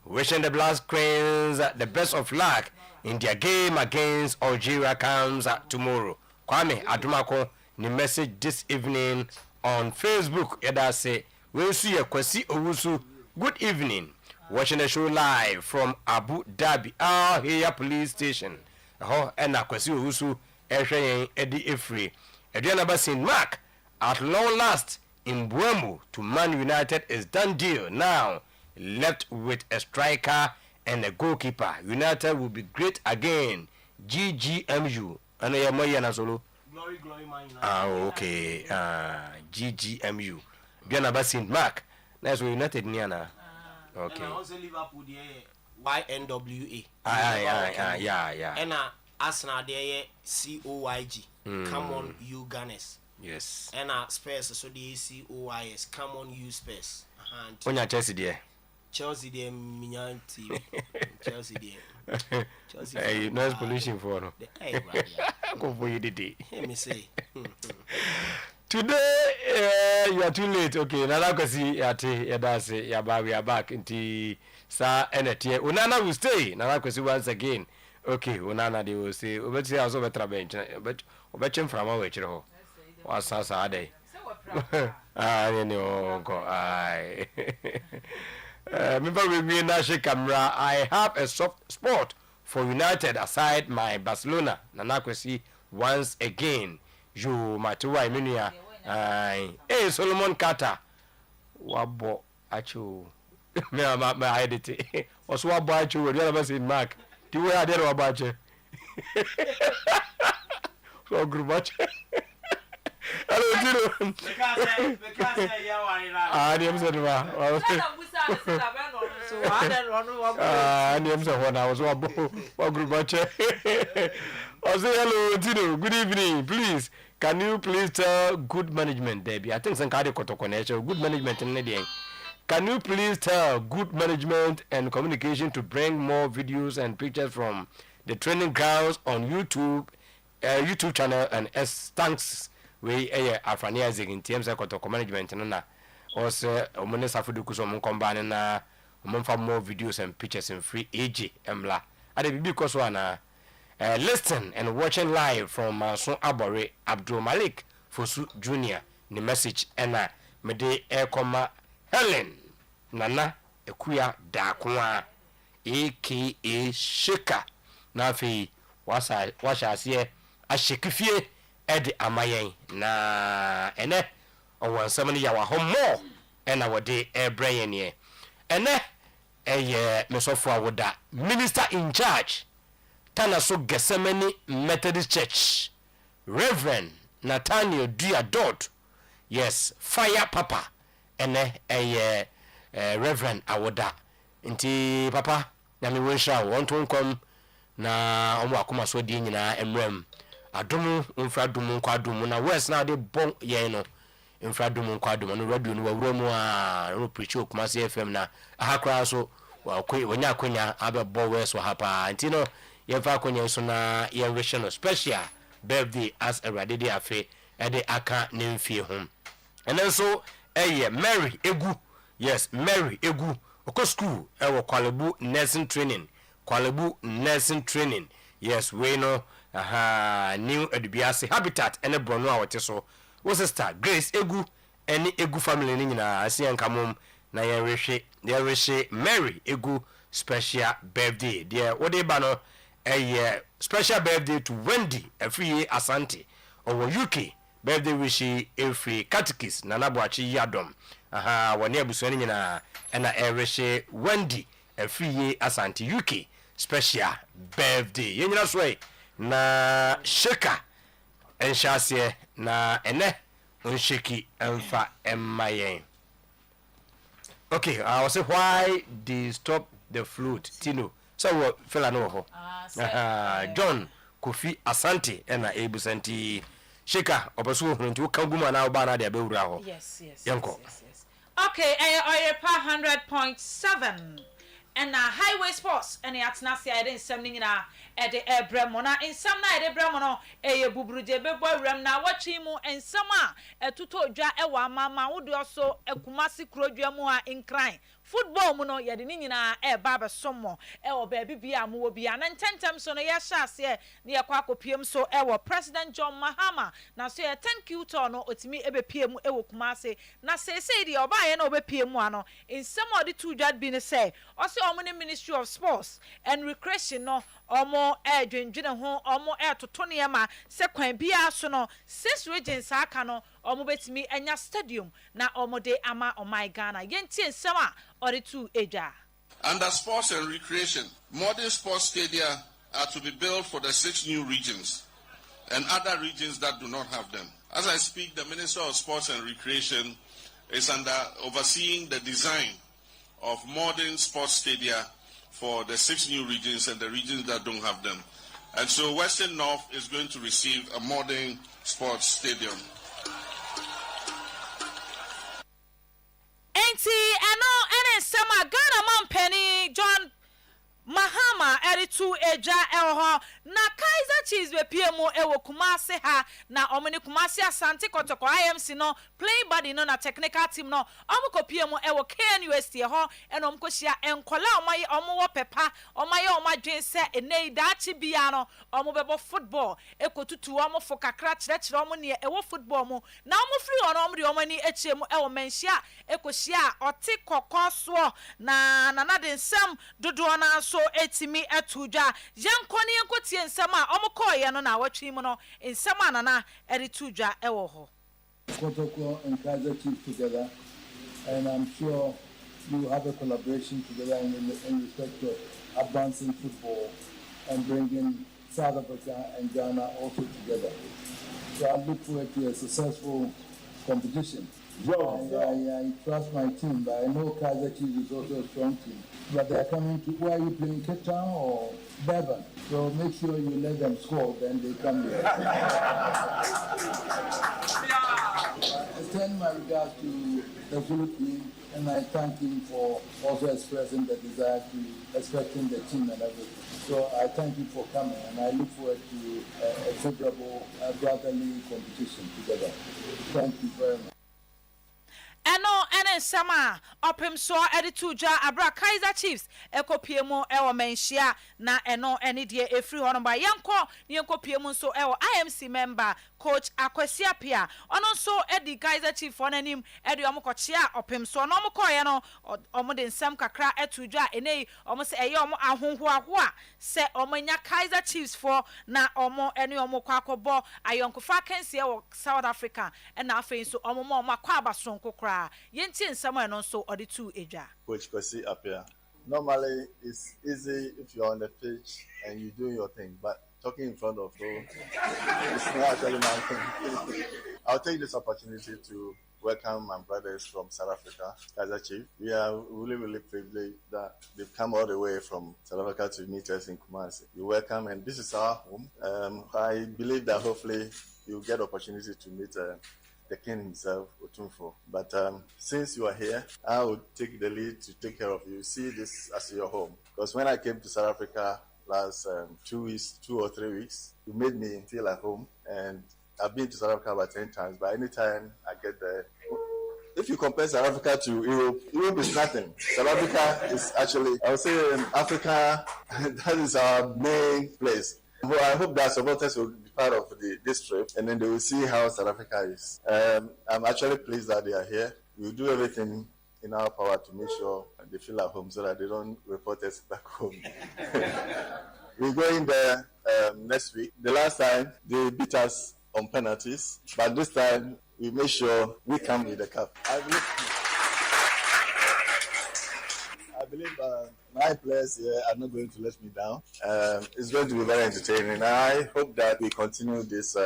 wishing the Black Queens the best of luck in their game against Algeria comes tomorrow. Kwame Adomako ni message this evening on Facebook. Yada say we see a Kwesi Owusu. Good evening, watching the show live from Abu Dhabi. Here police station. And Kwesi Owusu ehwe Eddie Efri. Adriana Basin Mark at long last in Buemu to Man United is done deal now. Left with a striker and a goalkeeper. United will be great again. GGMU. And I am solo. Glory Man United. Okay. GGMU. Adriana Basin Mark. That's where United niana. Okay. And also Liverpool YNWA. Yeah. And Arsenal there COYG. Come on you Gunners. Yes. And Spurs so the COYS. Come on you Spurs. Onya Chelsea there. Chelsea there minyan team. Chelsea there. Chelsea. Hey, noise pollution for no. Hey, go for you today. Let me say. Today you are too late. Okay, nala kwasi ate yadase yaba we are back inti sa enetie. Unana will stay. Nala kwasi once again. Okay, Unana they will say obeti also better bench. But obetchem from our chire ho. Wasa sa day. Remember with me Nashi camera. I have a soft spot for United aside my Barcelona. Nana kwasi once again. You matuwa iminia. Hey Solomon Kata. Wabo achu. Me identity. Also wabo achu. We don't have Mark. The way I did wabo achu. So group achu. Hello Tino. Because ya wari Ni mse nwa. so I don't know Ni mse wana was wabo group achu. Also hello Tino. Good evening. Please. Can you please tell good management, Debbie? I think Sankari Kotokonecho, good management in the Can you please tell good management and communication to bring more videos and pictures from the training grounds on YouTube channel and thanks we Afrania in terms of Kotoko management and also omone safudu so mon kombane na omon fa more videos and pictures and free AJ emla ade bibi ko so ana listen and watching live from Manson Abore Abdul Malik Fosu Junior the message ena mede ekoma Helen Nana Ekuya Dakwa aka Sheka na fi washa ase ashekifie ede amayen na ene owansam ne yawa homo ena wode ebrayen ye ene eye mesofo awoda minister in charge Tana so Gethsemane Methodist Church Reverend Nathaniel Diadot yes fire papa ene Reverend awoda nti papa na me wensha wonto nkom na omo akoma so di nyina emrem adomu mfra domu kwa domu na west na de bon yen no mfra domu kwa domu no radio no wawura mu a no preach okuma FM na ahakra so wonya akonya abebo west wa hapa nti no yefa akonya so na ye no special birthday as a radidi afe ede aka nemfie hom and so Mary Egu yes Mary Egu oko school ewo Kwalebu nursing training yes we know new edubiase habitat ene brono a wote so wo sister Grace Egu ene Egu family ni nyina asian kamom na ye Mary Egu special birthday there what dey ba no special birthday to Wendy Efriye Asante owo UK birthday wish every catechist Nana Boachi Yadom woni abusuani nyina ena ereshe Wendy Efriye Asante UK special birthday yenyina so na sheka enshase na ene onsheki emfa emmayen. Okay, I was say why they stop the flute Tino so what fella no ho John Kofi Asante ena ebusanti sheka obaso hunti ukaguma na oba na de abewura ho. Yes. Yanko. Okay, Oyerepa 100.7 and highway sports and atnasia I didn't something na e de ebremona in some na e de bremono bubrude bebo rem na watchi mu en sama etuto dwa e wa mama wo de so ekumasi krodwa mu a in crime football mu no ye de nyina e ba be sommo e wo ba bibia mu wo bia na ntentem so no ye hyase ne ye kwa kopiem so e wo President John Mahama na so ye thank you to no otimi e be piem e wo kumase na say de oba ye na obepiem ano in some of the two dwa bi ne say also omo Ministry of Sports and Recreation no omo dwendwene ho omo toto ne ma se kwan bia so no 6 regions aka no omo betimi anya stadium na omo de ama omai Ghana yenti ensem a ore tu eja. Under sports and recreation, modern sports stadia are to be built for the 6 new regions and other regions that do not have them. As I speak, the Minister of Sports and Recreation is overseeing the design of modern sports stadia for the 6 new regions and the regions that don't have them. And so Western North is going to receive a modern sports stadium. Sama Ghana man penny John Mahama eritu eja elho na Kaiser Chiefs be PMO ewo Kumasi ha na omini Kumasi Asante Kotoko IMC no playing body no na technical team no omuko PMO ewo KNUST ho eno mkoshia enkola omaye omo pepa omaye omadwen se enei dachi bia no omo bebo football ekotutu omo fo kakra chire omo ne ewo football mu na omo free ono omo de omo ni echiemu ewo menhia ekoshia oti kokoso na nanade nsam dodo na so etimi etuja yankoni enkotie nsam a omokoye no na watwi mu no nsam anana erituja ewo ho Kotoko and Kaiser Chiefs together, and I'm sure you have a collaboration together in respect of advancing football and bringing South Africa and Ghana also together. So I look forward to a successful competition. I trust my team, but I know Kaiser Chiefs is also a strong team. But they're coming to, where are you playing, Cape Town or Durban? So make sure you let them score, then they come here. I send my regards to the Philippines, and I thank him for also expressing the desire to expecting the team and everything. So I thank you for coming, and I look forward to a favorable, brotherly competition together. Thank you very much. And nsama opem so ede to dwa abra Kaizer Chiefs ekopie mu ewo menhia na eno ene de efri ho no ba yenko pie mu so ewo IMC member coach Akwasi Apia ono so edi Kaizer Chiefs on anim edi omokochia opem so no omokoye no omo de nsam kakra eto dwa enei omo se eye omo ahonhoaho se omanya Kaizer Chiefs for na omo ene omo kwakobo ayonkofa kansie wo South Africa and afei so omo akwa abasonko kra yentie nsam eno so odi to edwa. Coach Akwasi Apia. Normally it's easy if you're on the pitch and you do your thing, but talking in front of you, it's not actually my thing. I'll take this opportunity to welcome my brothers from South Africa, Kaizer Chiefs. We are really privileged that they've come all the way from South Africa to meet us in Kumasi. We welcome, and this is our home. I believe that hopefully you'll get opportunity to meet the king himself, Otumfo. But since you are here, I will take the lead to take care of you. See this as your home. Because when I came to South Africa last 2 or 3 weeks, you made me feel at home. And I've been to South Africa about 10 times, but anytime I get there, if you compare South Africa to Europe is nothing. South Africa is actually, I would say Africa, that is our main place. Well, I hope that supporters will be part of this trip, and then they will see how South Africa is. I'm actually pleased that they are here. We'll do everything in our power to make sure they feel at home so that they don't report us back home. We're going there next week. The last time, they beat us on penalties, but this time, we make sure we come with the cup. I believe my players here are not going to let me down. It's going to be very entertaining. I hope that we continue this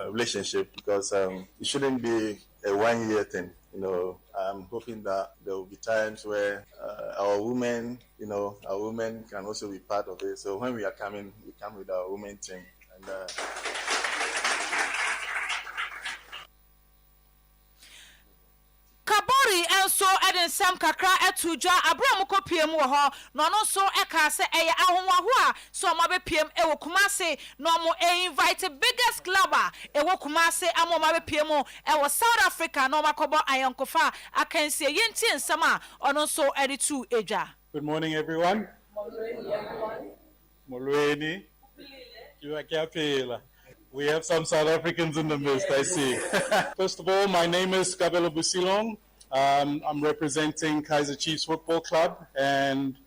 relationship because it shouldn't be a one-year thing. You know, I'm hoping that there will be times where our women can also be part of it. So when we are coming, we come with our women team. And Kabori enso eden sam kakra etujwa abram ko piem wo ho no no so eka se eye ahonwaho a so ma be piem e wo Kumasi no mo invite biggest club e wo Kumasi amo ma be piem e wo South Africa no makobo ayonkofa akansie yenti nsam a ono so edi tu edwa. Good morning everyone. Molweni. You are capela. We have some South Africans in the midst, I see. First of all, my name is Kabelo Busilong. I'm representing Kaizer Chiefs Football Club, and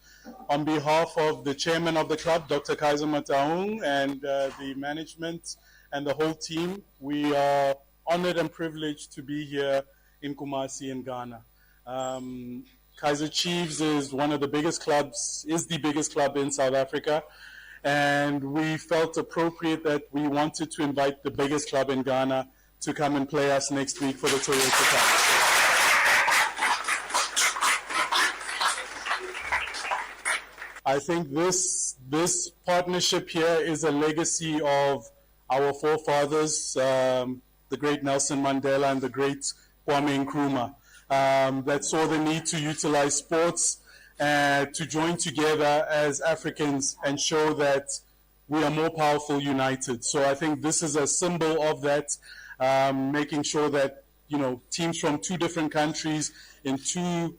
on behalf of the chairman of the club, Dr. Kaizer Mataung, and the management and the whole team, we are honored and privileged to be here in Kumasi in Ghana. Kaizer Chiefs is one of the biggest clubs, is the biggest club in South Africa. And we felt appropriate that we wanted to invite the biggest club in Ghana to come and play us next week for the Toyota Cup. I think this partnership here is a legacy of our forefathers, the great Nelson Mandela and the great Kwame Nkrumah, that saw the need to utilize sports to join together as Africans and show that we are more powerful united. So I think this is a symbol of that, making sure that, teams from two different countries in two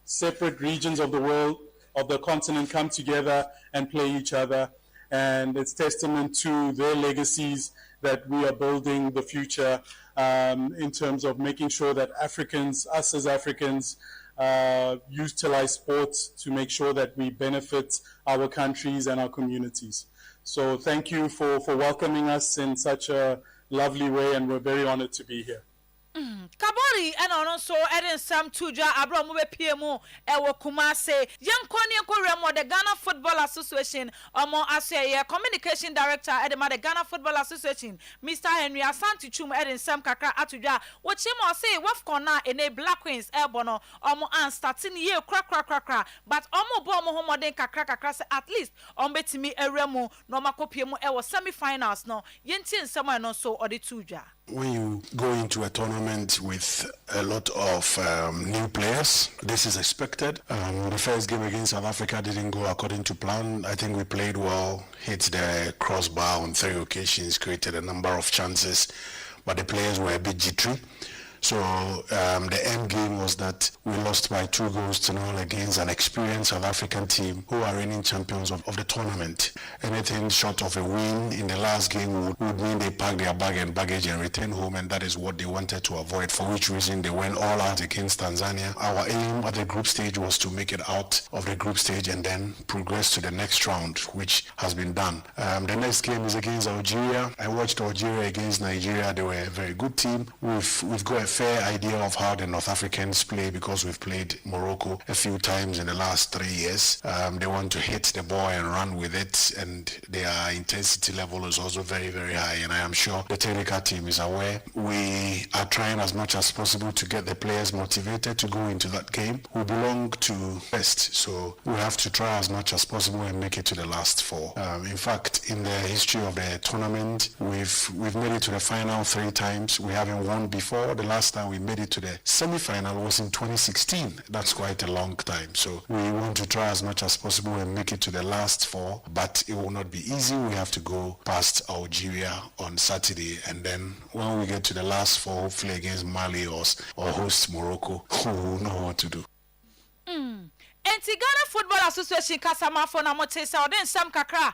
separate regions of the world, of the continent, come together and play each other. And it's testament to their legacies that we are building the future in terms of making sure that Africans, us as Africans, utilize sports to make sure that we benefit our countries and our communities. So thank you for welcoming us in such a lovely way, and we're very honored to be here. Kabori and also eden sam tuja abram be piemu e wo Kumasi yenkoni enko the Ghana Football Association omo aseye communication director at the Ghana Football Association Mr. Henry Asante Chum eden sam kakra atudwa wo chimo say wafcon na ene Black Queens ebono omo an starting year kra but omo bo omo homoden kakra say at least ombetimi eremu no makopiemu e wo semi-finals no yenti nsam no so odi tuja. When you go into a tournament with a lot of new players, this is expected. The first game against South Africa didn't go according to plan. I think we played well, hit the crossbar on 3 occasions, created a number of chances, but the players were a bit jittery. So the end game was that we lost by 2-0 against an experienced South African team who are reigning champions of the tournament. Anything short of a win in the last game would mean they pack their bag and baggage and return home, and that is what they wanted to avoid, for which reason they went all out against Tanzania. Our aim at the group stage was to make it out of the group stage and then progress to the next round, which has been done. The next game is against Algeria. I watched Algeria against Nigeria. They were a very good team. We've got a fair idea of how the North Africans play because we've played Morocco a few times in the last 3 years. They want to hit the ball and run with it, and their intensity level is also very, very high, and I am sure the technical team is aware. We are trying as much as possible to get the players motivated to go into that game. We belong to best, so we have to try as much as possible and make it to the last 4. In fact, in the history of the tournament, we've made it to the final 3 times. We haven't won before. The last time we made it to the semi-final was in 2016. That's quite a long time. So we want to try as much as possible and make it to the last 4, but it will not be easy. We have to go past Algeria on Saturday, and then when we get to the last 4, hopefully against Mali or host Morocco, we will know what to do. Enti Ghana Football Association kasama for na motesa odin sam kakra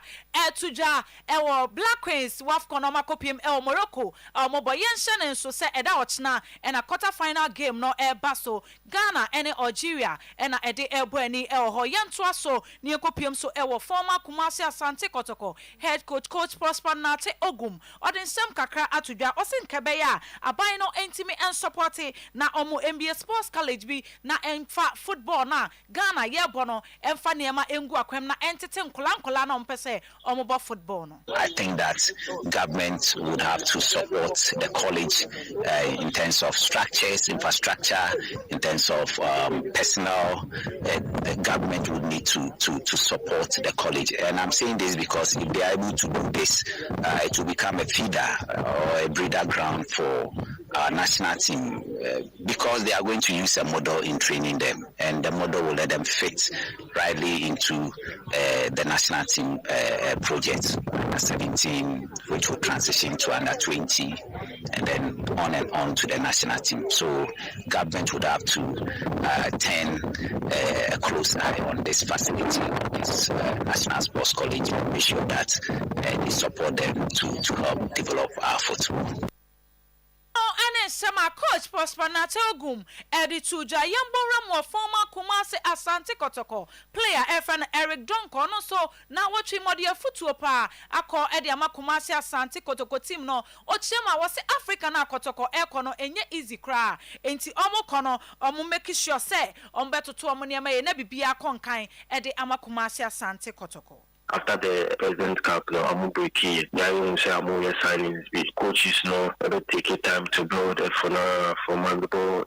tuja ewo Black Queens wafcon no makopiem ewo Morocco moboyen hye nso se eda ochna and a quarter final game no baso Ghana ene Algeria and a ede eboani ewo ho yentoa so ne kopiem so ewo former Kumasi Asante Kotoko head coach Prosper Nate Ogum odin sam kakra atuja osin kebeya aban no entimi en support na omo NBA Sports College bi na enfa football na Ghana yebono emfa niema engu akwem na entete nkola na ompese omobo football no. I think that government would have to support the college in terms of structures, infrastructure, in terms of personnel. The government would need to support the college, and I'm saying this because if they are able to do this, it will become a feeder or a breeder ground for our national team, because they are going to use a model in training them, and the model will let them fit rightly into the national team project, under 17, which will transition to under 20, and then on to the national team. So government would have to turn a close eye on this facility, this National Sports College, and make sure that they support them to help develop our football. Sama coach Prosper Nate Ogum edituja yembo ramo former Kumasi Asante Kotoko player FN Eric Donko no so na watchi modia futuo pa akọ ediama Kumasi Asante Kotoko team no ochema wose Africa na Kotoko eko no enye easy cra enti omo kono omo make sure say ombetoto omo niam ye na bibia konkan edi ama Kumasi Asante Kotoko. After the President Cup, I'm breaking. I'm signings with coaches. Take a time to build a formidable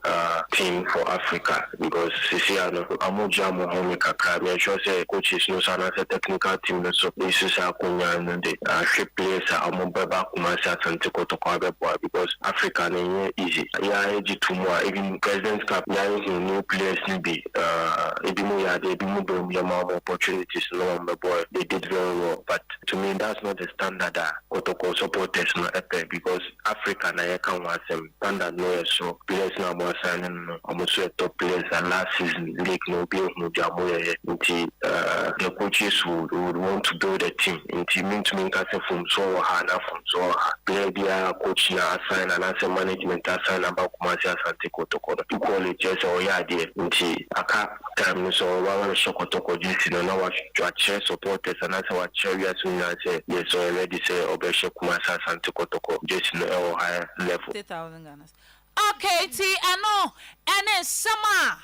team for Africa, because I'm jamu home kaka. Me sure say coaches no sana say technical team so this is akunya and the shape players I'm beba kumasa Asante Kotoko because Africa is easy. Yeah, even President Cup, new players be opportunities. No, my boy, they did very well, but to me that's not the standard that Kotoko supporters no epe, because Africa na yeka wasem standard no so players na mo signing almost top players, and last season league no be no jamoye nti the coaches would want to build a team nti mean to me kase from so hana from so player dia coach na assign and as management assign about Kumasi Asante Kotoko to college so yeah there nti aka time so wa Kotoko just no na wa chair supporters and as our chair as soon as yes already say Obeshe Kumasi Asante Kotoko just no higher level. 30,000 Ghana. Okay, no ene sama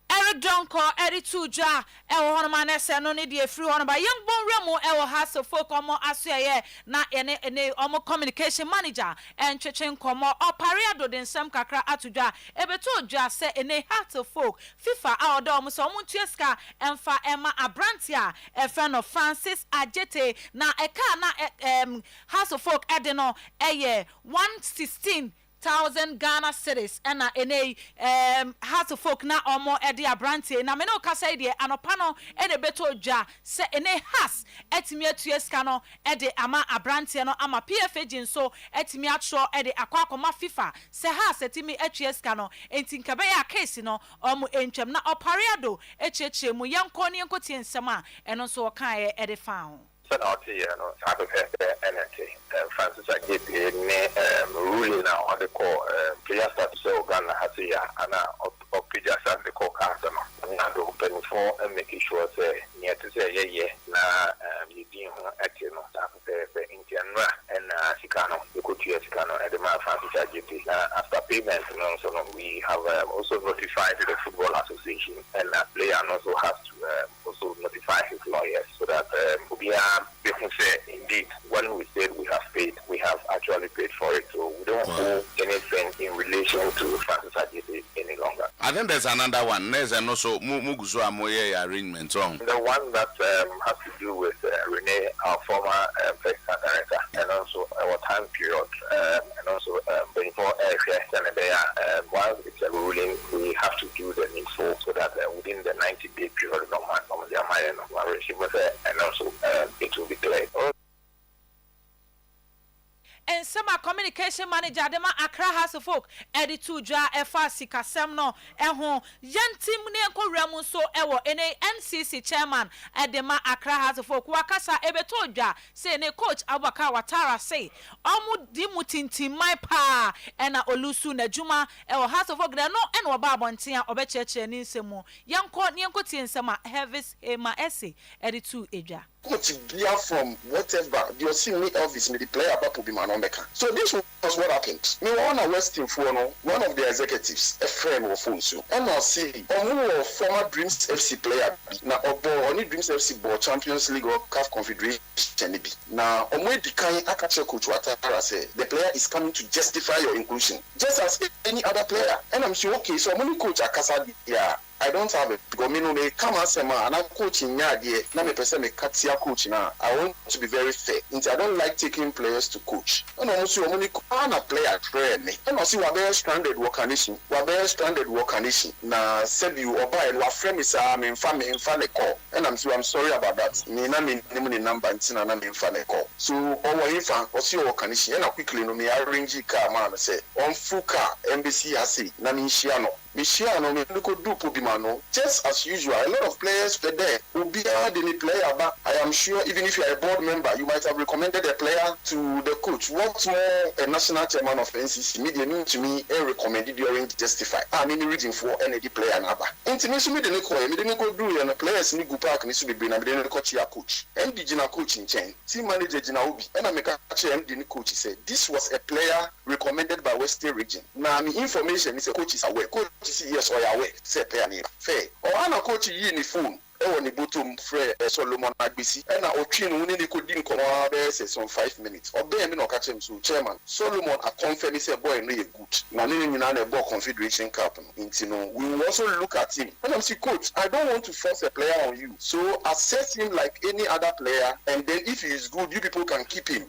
Eric Donko edituja ewo hono manese no ne de free hono ba yembo remo ewo haso folk omo asuye na ene omo communication manager entwetwe nkomo opariado den sam kakra atuja ebeto odwa se ene haso folk FIFA awodo omo so omo tueska emfa ema abrantia efe no Francis Ajete na eka na haso folk ede no eye 116 50,000 Ghana cedis ɛna ene Hearts of Folk na omo ede abrante na me no ka say de anopa no ene beto dwa se ene has etimi atue ska no ede ama abrante no ama PFG nso etimi atro ede akwa FIFA se has etimi atue ska no enti nka be ya case no omo entwem na opariado echechire mu yanko ne yanko tie nsem a eno nso kan ede fa ho. So now, I prepare energy. Francis, I give ruling now on the call. Players start to say, Ghana has a year, and Pijas has the call council. And I do open for and making sure say, near to say, yeah, now, you being acting on in January and Chicano, you could hear Chicano at the man Francis, I give after payment, so we have also notified the Football Association, and player also has to also notify his lawyers so that we can say indeed when we said we have paid, we have actually paid for it. So we don't owe anything in relation to Francis Ajiti any longer. I think there's another one. There's also Muguzo Amoye arrangement on. The one that has to do with Renee, our former first director, and also our time period, and also before while it's a ruling, we have to do the needful so that within the 90-day period, and also it will be clear. And some communication manager dema Accra House of Folk edi tuja efa sikasem no ehon yantim ne enko remu so ewo ene NCC chairman edema Accra House of Folk wakasa ebeto dwa say ne coach Abubakar Watara say omu di mutinti mai pa ena olusu na juma ewo House of Folk de no ena oba abonten a obecheche ni nsemu yanko ne enko tie nsema Heavis Ema Ese edi tu edwa coach clear from whatever you see me Elvis me the player about to be man on the can. So this was what happened. Me one a Western for one of the executives, a friend of Fonsu. And I'll see a former Dreams FC player now only Dreams FC ball Champions League or CAF Confederation now only the kind Akache coach Watara say the player is coming to justify your inclusion just as any other player. And I'm sure okay, so only coach Akasa yeah. I don't have it because me no me come as a man and I'm coaching nyadie na me person me katia coach now. I want to be very fair. I don't like taking players to coach. And also only a player train me. And also we are stranded work condition. Na said you or buy wa friend is me infame call. And I'm sorry about that. Me na me number ntina na me infame call. So our infan also work condition. And quickly no me arrange car man say on full car embassy asi na me shiano. Michiano me could do Pubimano. Just as usual, a lot of players were there. Will be any player, but I am sure even if you are a board member, you might have recommended a player to the coach. What more a national chairman of NCC media mean to me and recommended during to justify. I'm in reading for any player number. Intimation me didn't go do and the players need go park needs to be bring and then coach your coach. And the Gina coaching chain. Team manager Gina Ubi. And I make a chair and coach said this was a player recommended by Western region. Now my information is a coach is aware. Coach yes or away say pay fair or ana coach yi ni phone e woni bottom free Solomon Agbisi e na otwi no ni ko din ko ma be say some 5 minutes obey me no ka chem so chairman Solomon a confirm say boy no good na ni nyina na ball confederation cup no nti no we will also look at him and I'm say coach I don't want to force a player on you so assess him like any other player and then if he is good you people can keep him.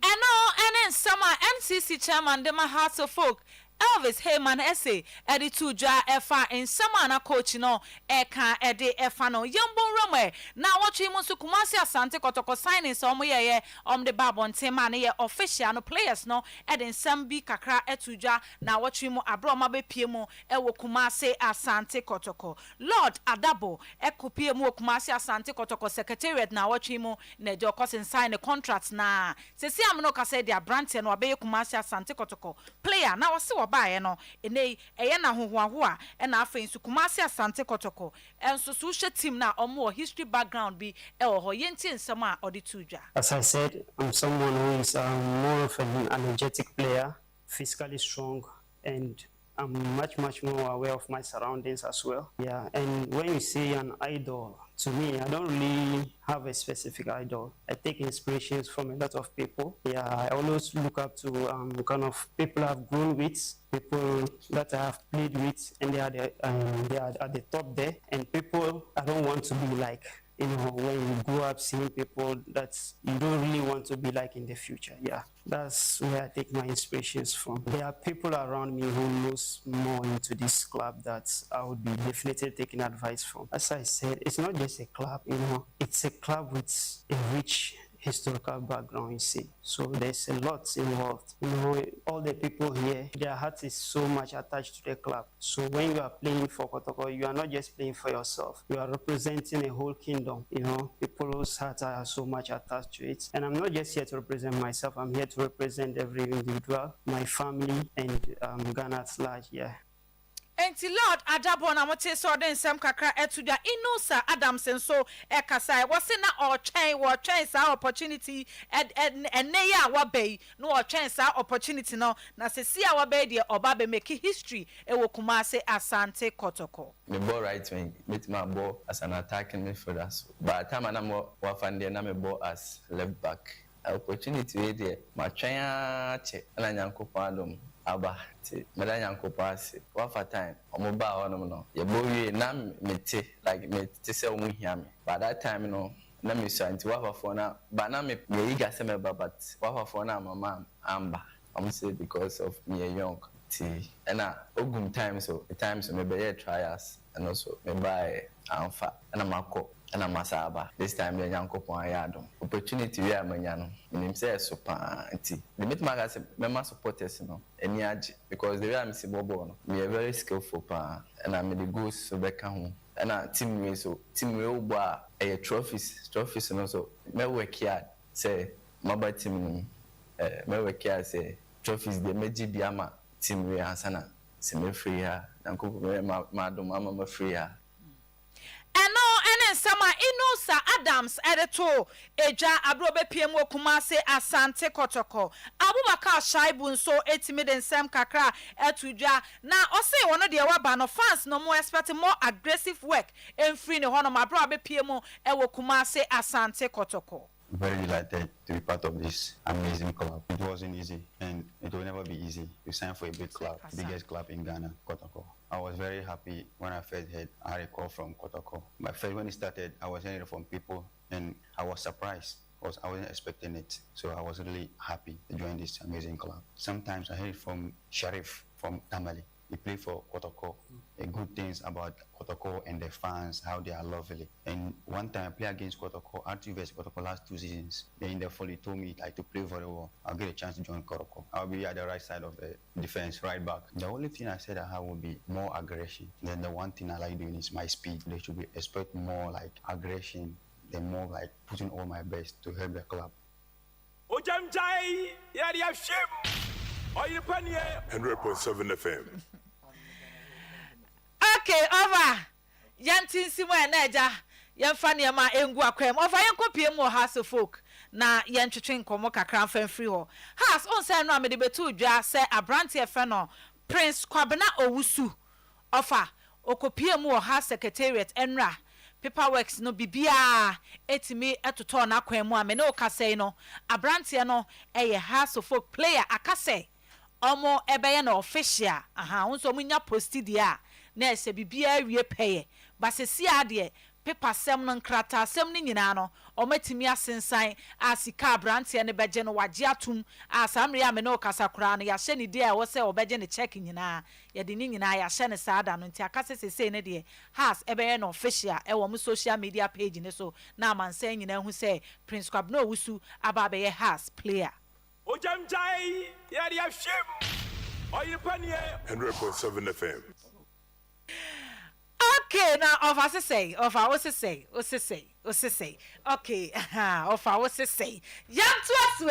And in summer NCC chairman Dema Hearts of Folk Elvis Heyman Ese edi tuja efa in samana coach no eka edi efa no yambo rome na watchi mu su Kumasi Asante Kotoko signing so mo ye the babon tema ne ye official no players no edi nsambi kakra etuja na watchi mu abroma be pie mu ewo Kumasi Asante Kotoko Lord Adabo ekopie mu Kumasi Asante Kotoko secretariat na watchi mu na jo kosin sign the contract na sesi amno ka say dia brand no abe Kumasi Asante Kotoko player na wose bae no ene eye na hohoaho a na afa nsu Kumasi Asante Kotoko enso so hwe team na omo history background bi e wo ho yenti nsem a odi tujwa. As I said, I'm someone who is more of an energetic player, physically strong, and I'm much more aware of my surroundings as well. Yeah, and when you say an idol, to me, I don't really have a specific idol. I take inspirations from a lot of people. Yeah, I always look up to kind of people I've grown with, people that I have played with, and they are at the top there, and people I don't want to be like. when you grow up seeing people that you don't really want to be like in the future. Yeah, that's where I take my inspirations from. There are people around me who knows more into this club that I would be definitely taking advice from. As I said, it's not just a club, it's a club with a rich historical background, you see. So there's a lot involved. All the people here, their heart is so much attached to the club. So when you are playing for Kotoko, you are not just playing for yourself. You are representing a whole kingdom. People whose hearts are so much attached to it. And I'm not just here to represent myself. I'm here to represent every individual, my family, and Ghana at large. Yeah. Enti Lord Adabo na mote so den nsem kakra etuda Inusa Adamson so ekasa wo se na wo twen sa opportunity ene ya wa bei no wo twen sa opportunity no na se si a wa bei de oba be make history e wo Kumase Asante Kotoko. Me ball right wing meet my ball as an attacking midfielder, but time na mo wa fande na me ball as left back. Opportunity we there ma twen che na Nyankopon adom aba ti meda Nyankopon ase one for time omo ba wonom no ye bo wie na mete like me te se omo hia me by that time no na me so anti wa for na ba na me eager se me ba but wa for na mama amba I'm say because of me young ti and ogum time so the times me be trials and also me buy amfa and amako and amasaba this time the Nyankopon ayadom opportunity we amanya no menim say so pa anti the meet magazine member supporters no eni age because the way I'm see bobo no me very skillful pa and I made the goals so be ka ho and team we obo a trophies no so me work hard say mobile team me work hard say trophies de meji biama team we ansana se me free ha Nyankopon ma dom ama free ha. Sama Inusa Adams edeto eja abrobe PM Kumase Asante Kotoko Abubakar Shaibu nso etimi den nsem kakra etudwa na ose wono de waba no fans no more expect more aggressive work emfree ne hono abrobe PM ewo Kumase Asante Kotoko. Very delighted to be part of this amazing club. It wasn't easy and it will never be easy to sign for a big club, biggest club in Ghana, Kotoko. I was very happy when I first heard I had a call from Kotoko. But first when it started, I was hearing it from people and I was surprised because I wasn't expecting it. So I was really happy to join this amazing club. Sometimes I heard from Sharif from Tamale. He played for Kotoko. Good things about Kotoko and the fans, how they are lovely. And one time I played against Kotoko, R2 vs Kotoko last 2 seasons. Then in the fall he told me to play very well. I'll get a chance to join Kotoko. I'll be at the right side of the defense, right back. The only thing I said I have would be more aggression. Then the one thing I like doing is my speed. They should expect more like aggression, than more like putting all my best to help the club. 100.7 FM. Okay, over. Yantin Simon Naja, Yanfania ma engu akwem. Over yankopie mo house of folk. Na yantwetwen komo kakra fan free ho. Has on say no amede betu dwa say abrante efeno Prince Kwabena Owusu. Offer okopie mo house secretariat enra. Paperworks no bibia etimi etoto na kwan mu amene okasei no abrante no eye house of folk player akase omo ebeye na official unso munya posti dia na ese bibia wie peye basesi ade paper sem no nkrata sem no nyina no omatimi asensan asika abrante ne beje no wage atum asamre amene okasa kura no ya hye ne dia wo se obeje ne check nyina ya de ni nyina ya hye ne saada no nti akase sese ne de has ebeye na official e wo mu social media page ne so na amansan nyina hu se Prince Kwabena Owusu aba be has player Ojamjai yari afshim Oyepanie 100.7 FM. Okay, now of us say, okay, of us say, young to us,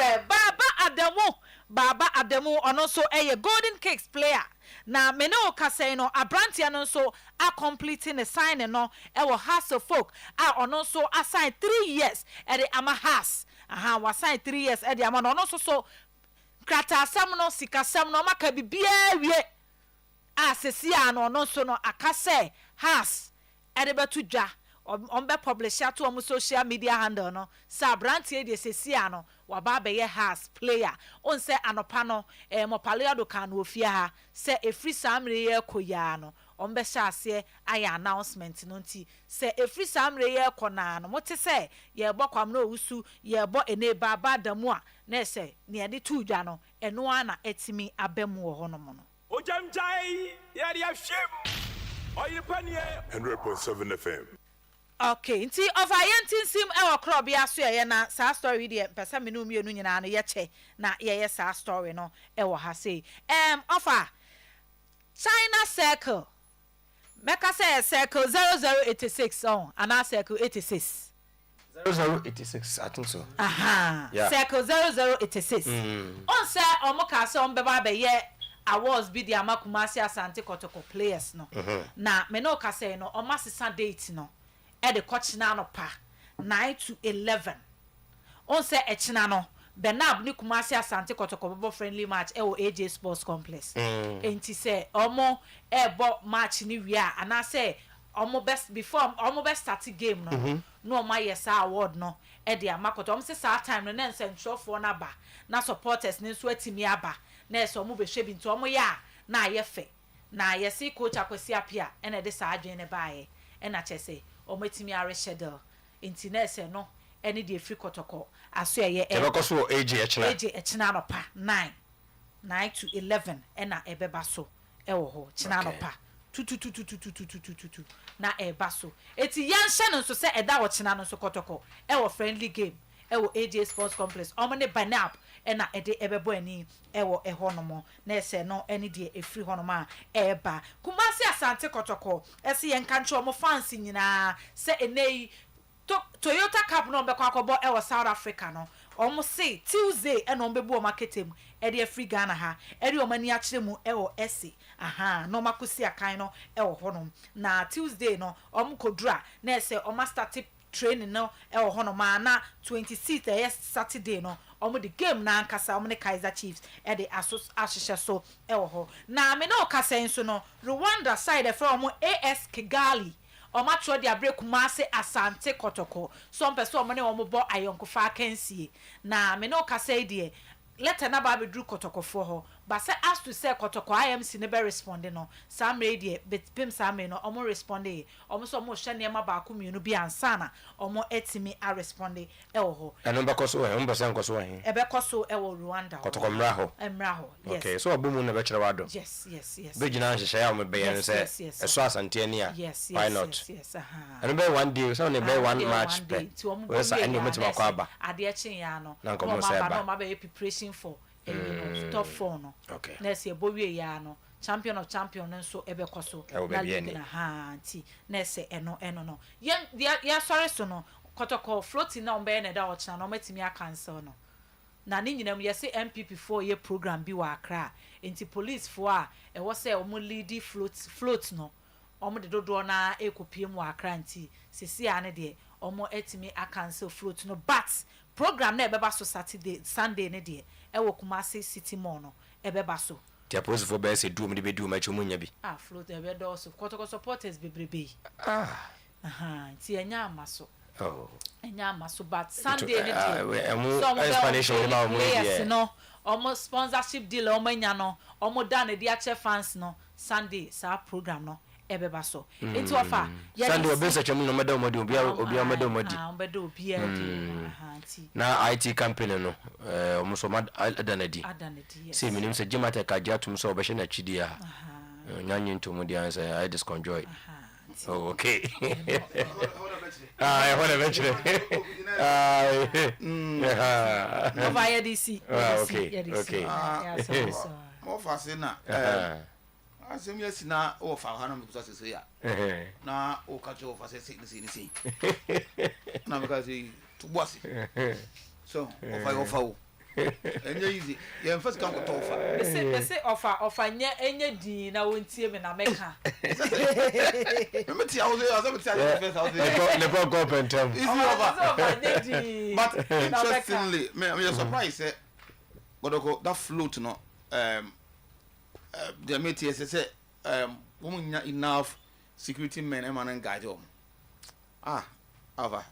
Baba Ademo, and also a Golden Cakes player. Now, Meno Casino, a Brantian so are completing a sign and no, our house of folk are also assigned 3 years at the Amahas. Was signed 3 years at the Amon also so Krata Samno, Sika Samno, Makabi, Bia, Asesiano, no so no Akase. Has edebetudwa on be publish to on social media handle no sabrantie de sesiano wa ba be ye has player on se anopano mo paleo do kan ofia ha se efri samre ye koya no ombe sha ase aya announcement no nti se efri samre ye kona no mote se ye bo kwam no wusu ye bo ene baba damu a na se ne de tu dwa no eno ana etimi abem wo ho no mo no Ojamjai yari afshim Oyerepa 100.7 FM. Okay, nti of ayentinsim e wo kro bia so ye na sa story de pesa me no mienu nyina no ye che na ye sa story no e wo ha sei offer China circle meka say circle 0086 on and circle 86 0086 I think so aha yeah. Circle 0086 on say omoka say on beba be ye awards bi di amakumasi Asante Kotoko players no na me no ka say no omasisa date no e de kochina no pa 9 to 11 on say echina no Benab ni Kumasi Asante Kotoko bobo friendly match e wo AJ Sports Complex enti say omo e bo match ni wia ana say omo best before omo best start game no no ma yesa award no e de amakoto omo say sa time no na nsentro na ba na supporters ni so atimi aba na eso omo be hwe bi nti omo ya na ayefe na yesi coach Akwasi Apia e na de sa adwen ne baaye e na chese omo atimi are schedule enti na ese no any the free Kotoko aso ye ebekoso AJ echina no pa 9 to 11 na ebeba so e wo ho china no pa tu na eba so eti yansha no so se eda wo china no so Kotoko e wo friendly game e wo AJ Sports Complex omne banap na ede ebebo ani e wo ehonomo na ese no any the free honoma eba Kumasi Asante Kotoko ese yen kancho mo fans nyina se enei Toyota Cup no be kwa akobo e wo South Africa no omo say Tuesday e no bebu o marketem e de free Ghana ha e de o mani a kire mu e wo ese aha no makosi akan no e wo honom na Tuesday no omo kodura na ese o master tip training no e wo honom na 26th yes Saturday no omo the game na ankasa omo ne Kaizer Chiefs e de asoshe so e wo ho na me no kasa nso no Rwanda side from AS Kigali Omatro dia break Kumasi Asante Kotoko some person omane omobo ayonkofa kansie na me no ka say die letter na ba be dru Kotoko for ho but say as to say Kotoko IMC ne be respond no some radio bet pim some no omo respond omo so omo hwe ne ma ba akumienu bi ansana omo etimi a respond e wo ho eno be koso e mbo se nkoso he e be koso e wo Rwanda Kotoko mra ho yes okay so obomu na be kire wado yes be gina nhehye ya mo be yen se eso Asante ni a why not yes aha eno be one day so ne be one match pe we say eno metima kwa ba ade achi ya no na nkomo se ba no ma be preparation for top 4 no okay na se bowie ya no champion of champion nso ebe koso na league na ha anti na se eno no ya sorry so no Kotoko floating na ombe na da ochina no matimi a cancel no na ni nyinam ye se MPP4 ye program bi wa Accra enti police for a e wo se omo lead float no omo de dodo na ekopiem wa Accra anti sisi ane de omo etimi a cancel float no but program na ebeba so Saturday Sunday ne de e wo Kumasi City Mall no ebeba so ti police for be se du me be du ma chomunya bi float ebe do so Kotoko supporters bebrebe aha ti enya amaso enya amaso but Sunday ne de so explanation about mo yes no almost sponsorship deal omo nya no omo da na dia che fans no Sunday sa program no ebeba so into offer Sunday obi se chemu no meda mo de obi meda mo di meda obi anti na IT campaign no omo so adanadi see minim se jimata ka dia tum so obehye na chidi a nyanyi ntomo dia say I just enjoy oh okay I want to mention it no via DC okay more fascina asem yes na o fa ha na me kusa se ya na o ka jo fa se ni na me ka se to boss so o fa o enye easy ye first come to offer say offer nya enye din na wontie me na meka me ti awo me ti first house le go pentem easy offer but interestingly me surprised say Kotoko that float no the meeting say woman enough security men e man guide them ava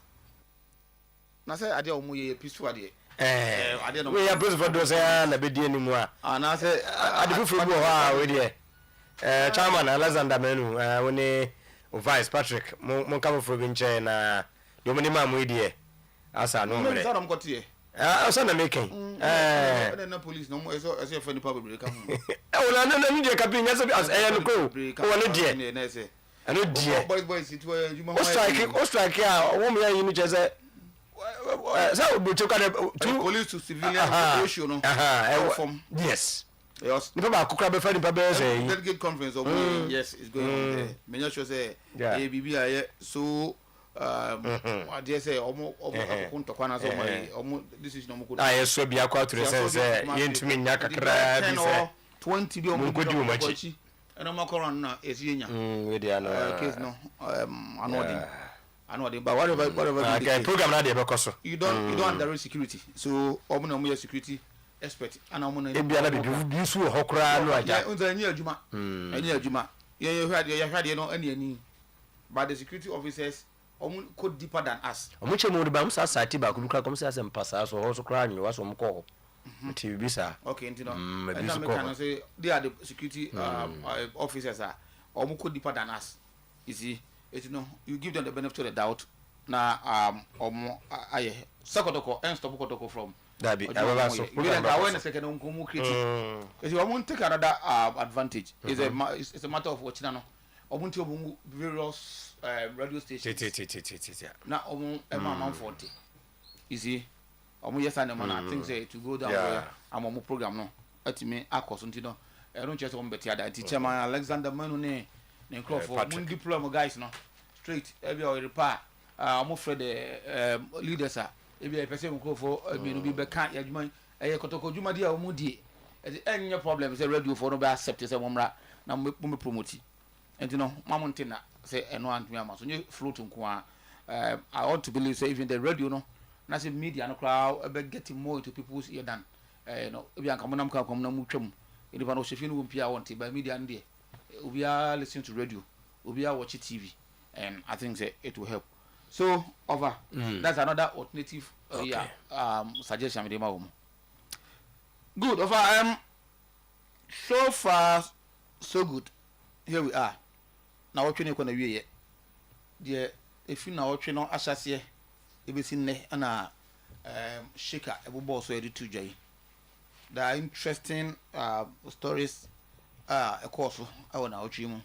na say ade o mo ye peaceful ade we are proof for those na be die ni mu a na say ade fufu bi ho a we die chairman Alexander Menu woni vice Patrick mon come for binche na yo mani ma mu die asa no mere asa na making na police no eso fa ni public ka hu wala na ni die kapin nya so as no ko wala die ano die boys it wa juma o strike a wo me ya yinu je say so we took to police to civilian ratio no from yes nipa ba kokra be fa nipa be say delegate conference of yes is going on there me sure say bibi aye so I dare say omo ntokwa na so omo decision omo ko aye so bia kwa to sense yentumi nya kakra bi say 20 bi omo ko machi and omo koron na esienya we dey no case no anodin but whatever okay program na dey be koso you don't underrate security so omo na omo security expert and omo na bia na bi su ho kra no aja unza anya adwuma ye hwade no ani but the security officers omo go deeper than us omo chemo de ba mo sa sati ba ku kra kom sa sem pasa so ho so kra anyo waso mo ko TV sa okay ntino and I can say they are the security officers are omo go deeper than us you see it no you give them the benefit of the doubt na omo aye sakotoko and stop kotoko from that be so awareness second on come create because you won't take another advantage it's a matter of watching no omo nti omo various radio stations na omo man 40 you see omo yes and man I think say to go down where omo program no atime akoso nti no I don't just omo betia that teacher man Alexander Manu ne Crawford mun diploma guys no straight every Oyerepa omo for the leaders are ebi e person Crawford no bi be kan yadwuma e kotoko dwuma dia omo die any problem say radio for no be accept say momra na mo promote enti no mamontina say eno antumi ama so nye float nko I want to believe say even the radio no na say media no crowd be getting more into people's ear than no ebi anka monam ka kom na mu twam edi ba no shefi no mpia want by media ndie obi are listen to radio obi are watch TV and I think say it will help so over that's another alternative suggestion with them good over so far so good here we are now what you need to know there if you know what you know asase ebesi ne na shaker ebo so ready to joy there are interesting stories a course I want to you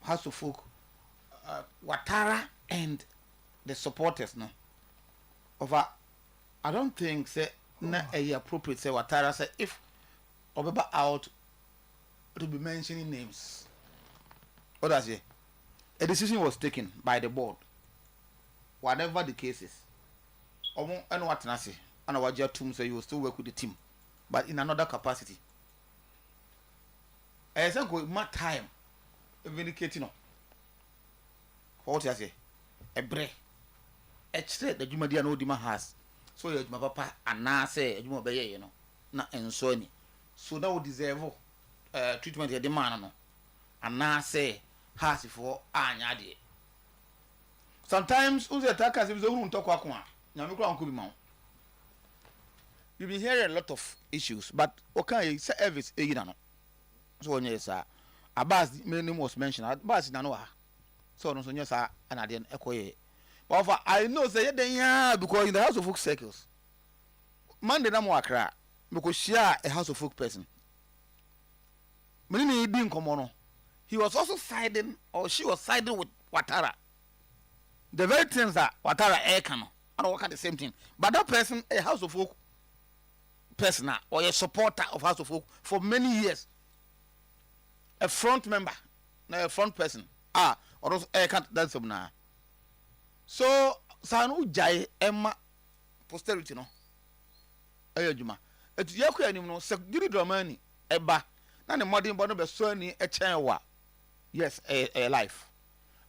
House of Folk Ouattara and the supporters no over I don't think say na appropriate say Ouattara say if Obeba out to be mentioning names what does it a decision was taken by the board whatever the case is omo and what na say and Awaja Tum say you will still work with the team but in another capacity I say go more time vindicating no what you say a bre the juma dia no di has so your juma papa ana say juma be ye no na enso ni so that would deserve treatment the man no ana say has for anya de sometimes who's attackers if zo talk akwa nyame kura nko bi ma you be hearing a lot of issues but okay service e na no so onye sa Abbas name was mentioned Abbas na no ha so no so onye sa anade ekoye but I know say den because in the House of Folk circles Monday na mo akra because share a House of Folk person many di nkomo no he was also siding or she was siding with Ouattara the very things that Ouattara can and work at the same thing but that person a House of Folk person or a supporter of House of Folk for many years a front member na a front person or also can't that's some na so sanu jai emma posterity no ayajuma etu yaku anim no security dramani eba na ne modern bono be so ani e chen wa yes a life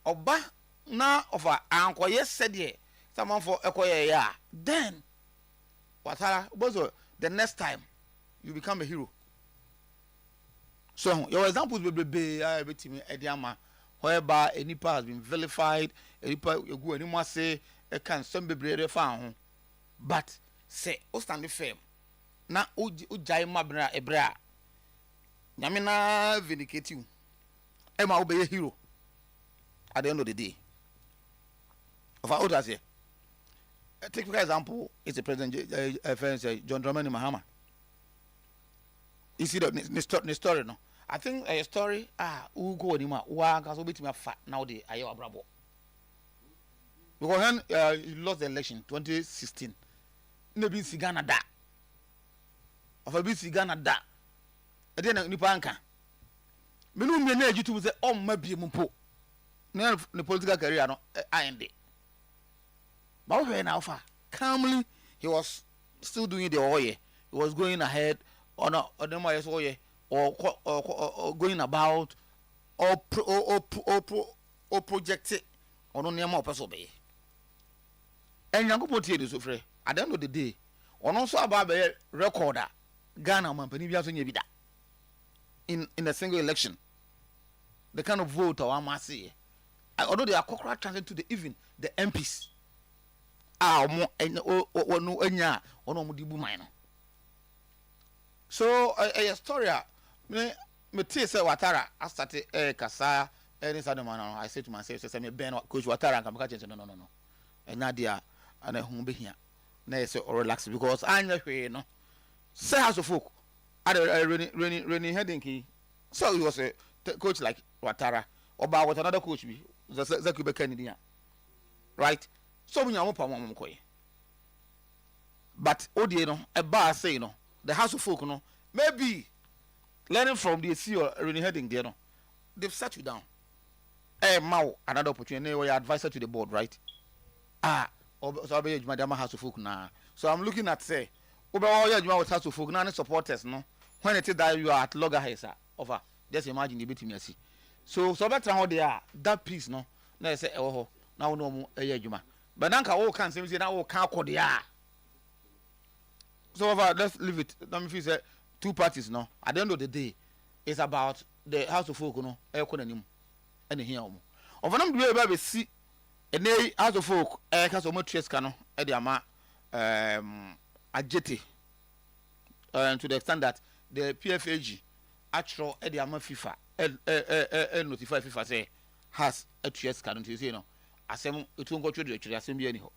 oba na ofa ankoye said someone for ekoye ya then Ouattara bozo the next time you become a hero so your examples will be betimi ediama whereby a nipa has been vilified a nipa egu animu say e kan some bebrere fa ho but say o stand firm na o jai mabra ebra nyame na vindicate you ema wo be hero at the end of the day. Of our others here. Take for example, it's the President John Dramani Mahama. You see the story no? I think a story who go anima wa cause obit me fat now the ayo brabo. Because when he lost the election 2016, nebi si Ghana da. Of a bit si Ghana da. E dey na nipa anka. Me no me na ejitu say o ma bie mpo. Na the political career no end. But now far, calmly, he was still doing the Oye. He was going ahead or going about or projected or no near more person. And you're going to this free at the end of the day. On also about a recorder, Ghana man, in a single election. The kind of vote or Amasi. Although they are cockroach translated to the even the MPs. So a story me say Watara I started kasa any side man I say to myself say me Ben coach Watara can catch no and nadia and a home be here na say relax because I no say house of folk at rainy heading key so he was a coach like Watara or about what another coach be Zakuba Kennedy right. So we are but no a bar say no the house of folk no maybe learning from the sea or really heading there no they've sat you down mau another opportunity where you advisor to the board right so madam house of folk now so I'm looking at say over all your house of folk now supporters no when it is that you are at loggerheads over just imagine the bit me see so better how they are that piece no now say now no juma. But nanka all can say now can call the so let's leave it. Let me say two parties no. At the end of the day, it's about the house of folk no. And here of them do we see a house of folk house of motres cano ediama agete to the extent that the PFAG actual ediama FIFA notify FIFA say has a tres cano to you know. Asem it won't go through the assembly anyhow.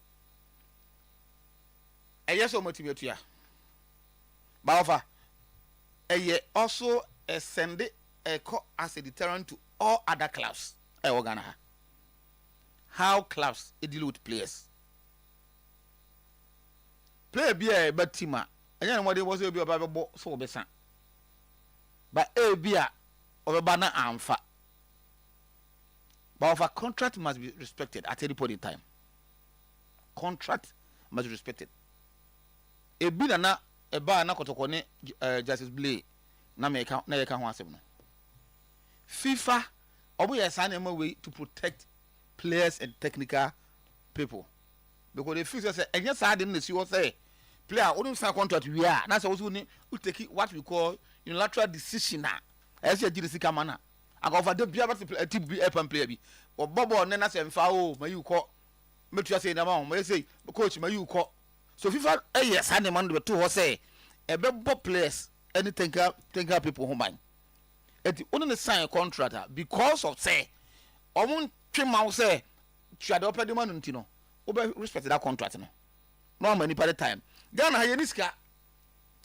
A yes or motivator. Baufa also send a call as a deterrent to all other clubs. How clubs deal with players. Player be a bad teamer. And then what it was a be about so besan. But a beer or a banner amfa. But our contract must be respected at any point in time. Contract must be respected. A bid na a bar na kotokone Justice Blay na meka na yeka ho asem no. FIFA obo ya sign a way to protect players and technical people. Because the FIFA say enye sa de na si wo say player only sign contract we are na say wo take what we call unilateral decision na. Ese jiri sika mana. Agofa de bia a team be a player bi or bobo na say mfa o ma you call metu say na ma o say coach ma you call so FIFA yes and man to ho say e be players any technical people who mind et only sign a contract because of say omun twema say twade opede man ntino o be respect that contract no many by the time Ghana ha yeniska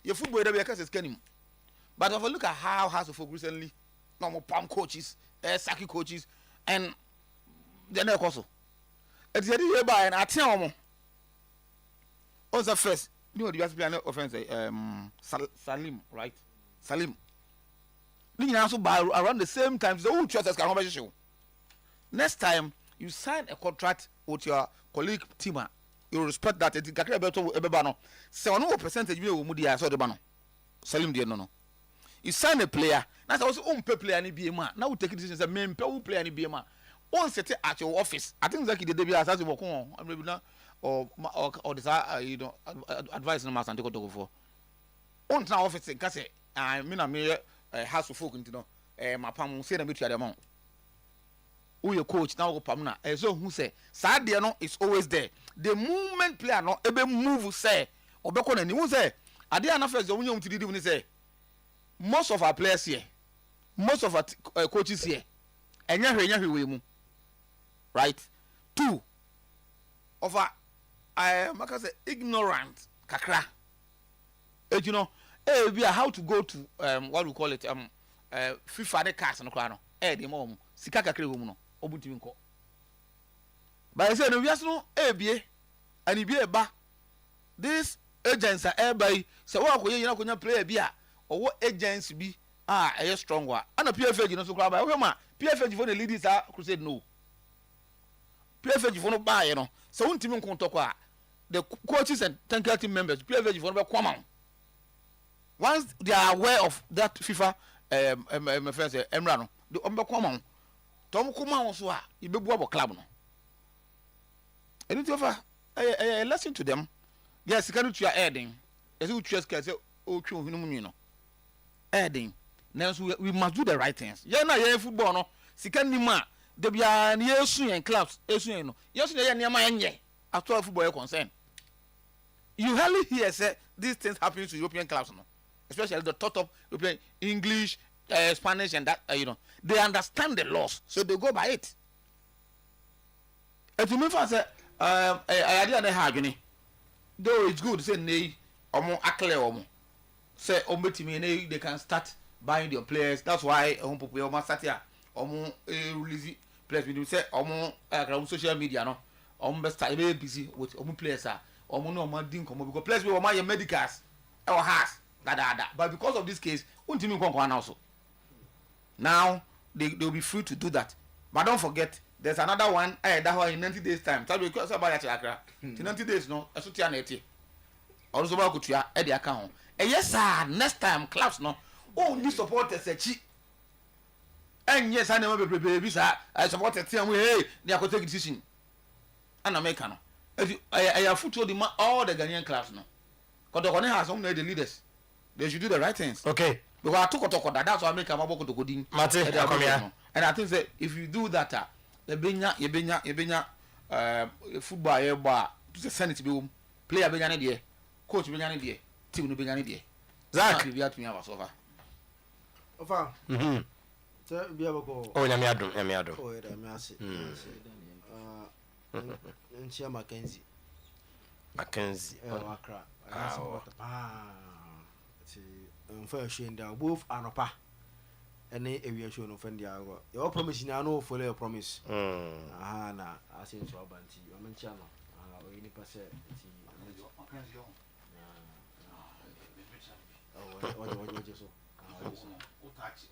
your football dey be case scanim but if you look at how House of Folk recently normal palm coaches, saki coaches, and the next also. It's the year by and I tell them. Also, first, you know, the US offense, Salim, right? Salim. You also by around the same time, the whole church can show. Next time, you sign a contract with your colleague, Tima, you respect that. It's a better Ebano. 7% you will be so the bano. Salim, dear no. You sign a player. That's also own player any BMA. Now we take it as a main player any BMA. One set at your office. I think that the debut as you walk on, maybe not or this you know advice no master to go for. On now office in Casse. I mean a house of folk into no my pam say na meet you amount. Who your coach now go pamna. So who say sad there no is always there. The movement player no ebe move say obeko na ni who say ade na first the won you to say most of our players here most of our coaches here enya we mu, right? 2 of our maka say ignorant kakra. You know, how to go to what we call it FIFA the cast no kra no the mom sika kakra wo mu no obutimi nko. But I say no wiase no ebie and ebie ba this agents are by say wa ko yina konya player bi a owo agents bi a strong wa ana PFG no so kra ba we ma PFG for the leaders are crusade no PFG for no ba ye no so untimi nko toko a the coaches and technical team members PFG for no be come once they are aware of that FIFA my friends Emra no the ombe come on tom kuma won so a ibebu abo club no anything over listen to them. Yes, can you adding as you just can say oh true no adding now we must do the right things. Yeah, na football no sika ni ma de bia na yesu en clubs yesu no yesu na ye ma enye after football concern. You hardly hear say these things happen to European clubs no, especially the top European English, Spanish and that they understand the laws so they go by it. If you mean for say I didn't have any. Though it's good say nay omo akle omo say ombetimi they can start buying their players. That's why people omo start here omo release players we say omo social media no omo start be busy with omo players omo no omo din komo because players we omo your medicals or has that but because of this case untimi nko now so now they'll be free to do that. But don't forget there's another one that one in 90 days time. Tell me because about Accra. 90 days no, I should it. Also about kutia the account. Yes sir, next time clubs no. Oh, this supporters cheap. And yes, I never be baby sir. I support the team hey, they are take decision. And American. I have foot the all the Ghanaian clubs no. Because the Ghanaian has some the leaders. They should do the right things. Okay. Because I took that's why I make a maboko to go in. And I think that if you do that the benya football bar to send it to be player benya ne coach benya ne team no benya ne Zach we have to me over ofa so bi abako oh nyame adom oh da me ase nchia Mackenzie Accra ti mfa shenda both anopa any area show no friend ya go your promise na no follow your promise na asin so abanti o mencha no o yini pase ti ojo so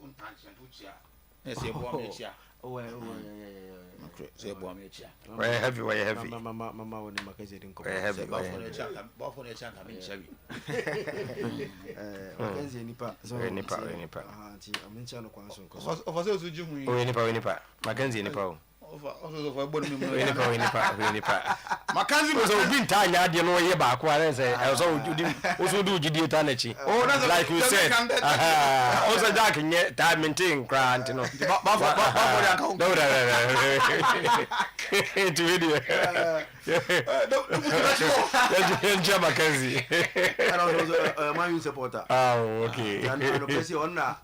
untouch and uchi yes e bo amechia say bo amechia where heavy mama woni makaze din ko heavy ba for ne chanka me chabi makaze nipa so nipa ti amencha no kwanso ko of say so ju hu nipa makaze nipa o of bo mi mu nipa makaze so obi ntanya ade no ye ba ko are say so oso du gidie ta na chi like you said also Jack nye ta maintain grant no ba no to video no Mackenzie and man supporter okay and no person on na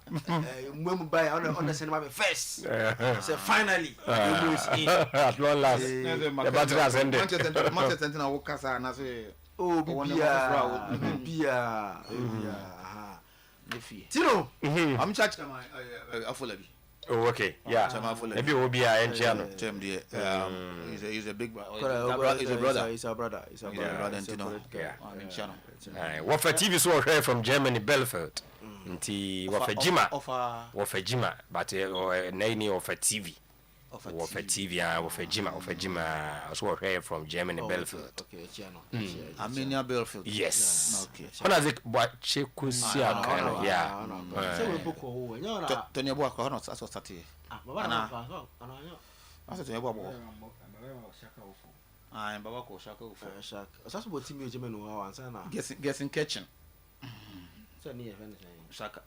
mwemu buy on the cinema first say finally you lose in at long last the battery has ended Manchester na wokasa na say oh bia Tino I'm church kama afolabi. Oh okay yeah maybe obi a engiano term there he's a big brother he's a brother Tino yeah Wafa TV so here from Germany Belfort nti Wafa Jima but nani Wafa TV Wafa TV Wafa Jima so here from Germany Belfort okay channel Armenia Belfort yes okay when is it what chekusia kind of yeah so we book o nyara Tony Boa ko not as start baba na asa Tony Boa baba ko shaka ufo shaka asaso bo team Germany no ansa na guessing kitchen so ni event shaka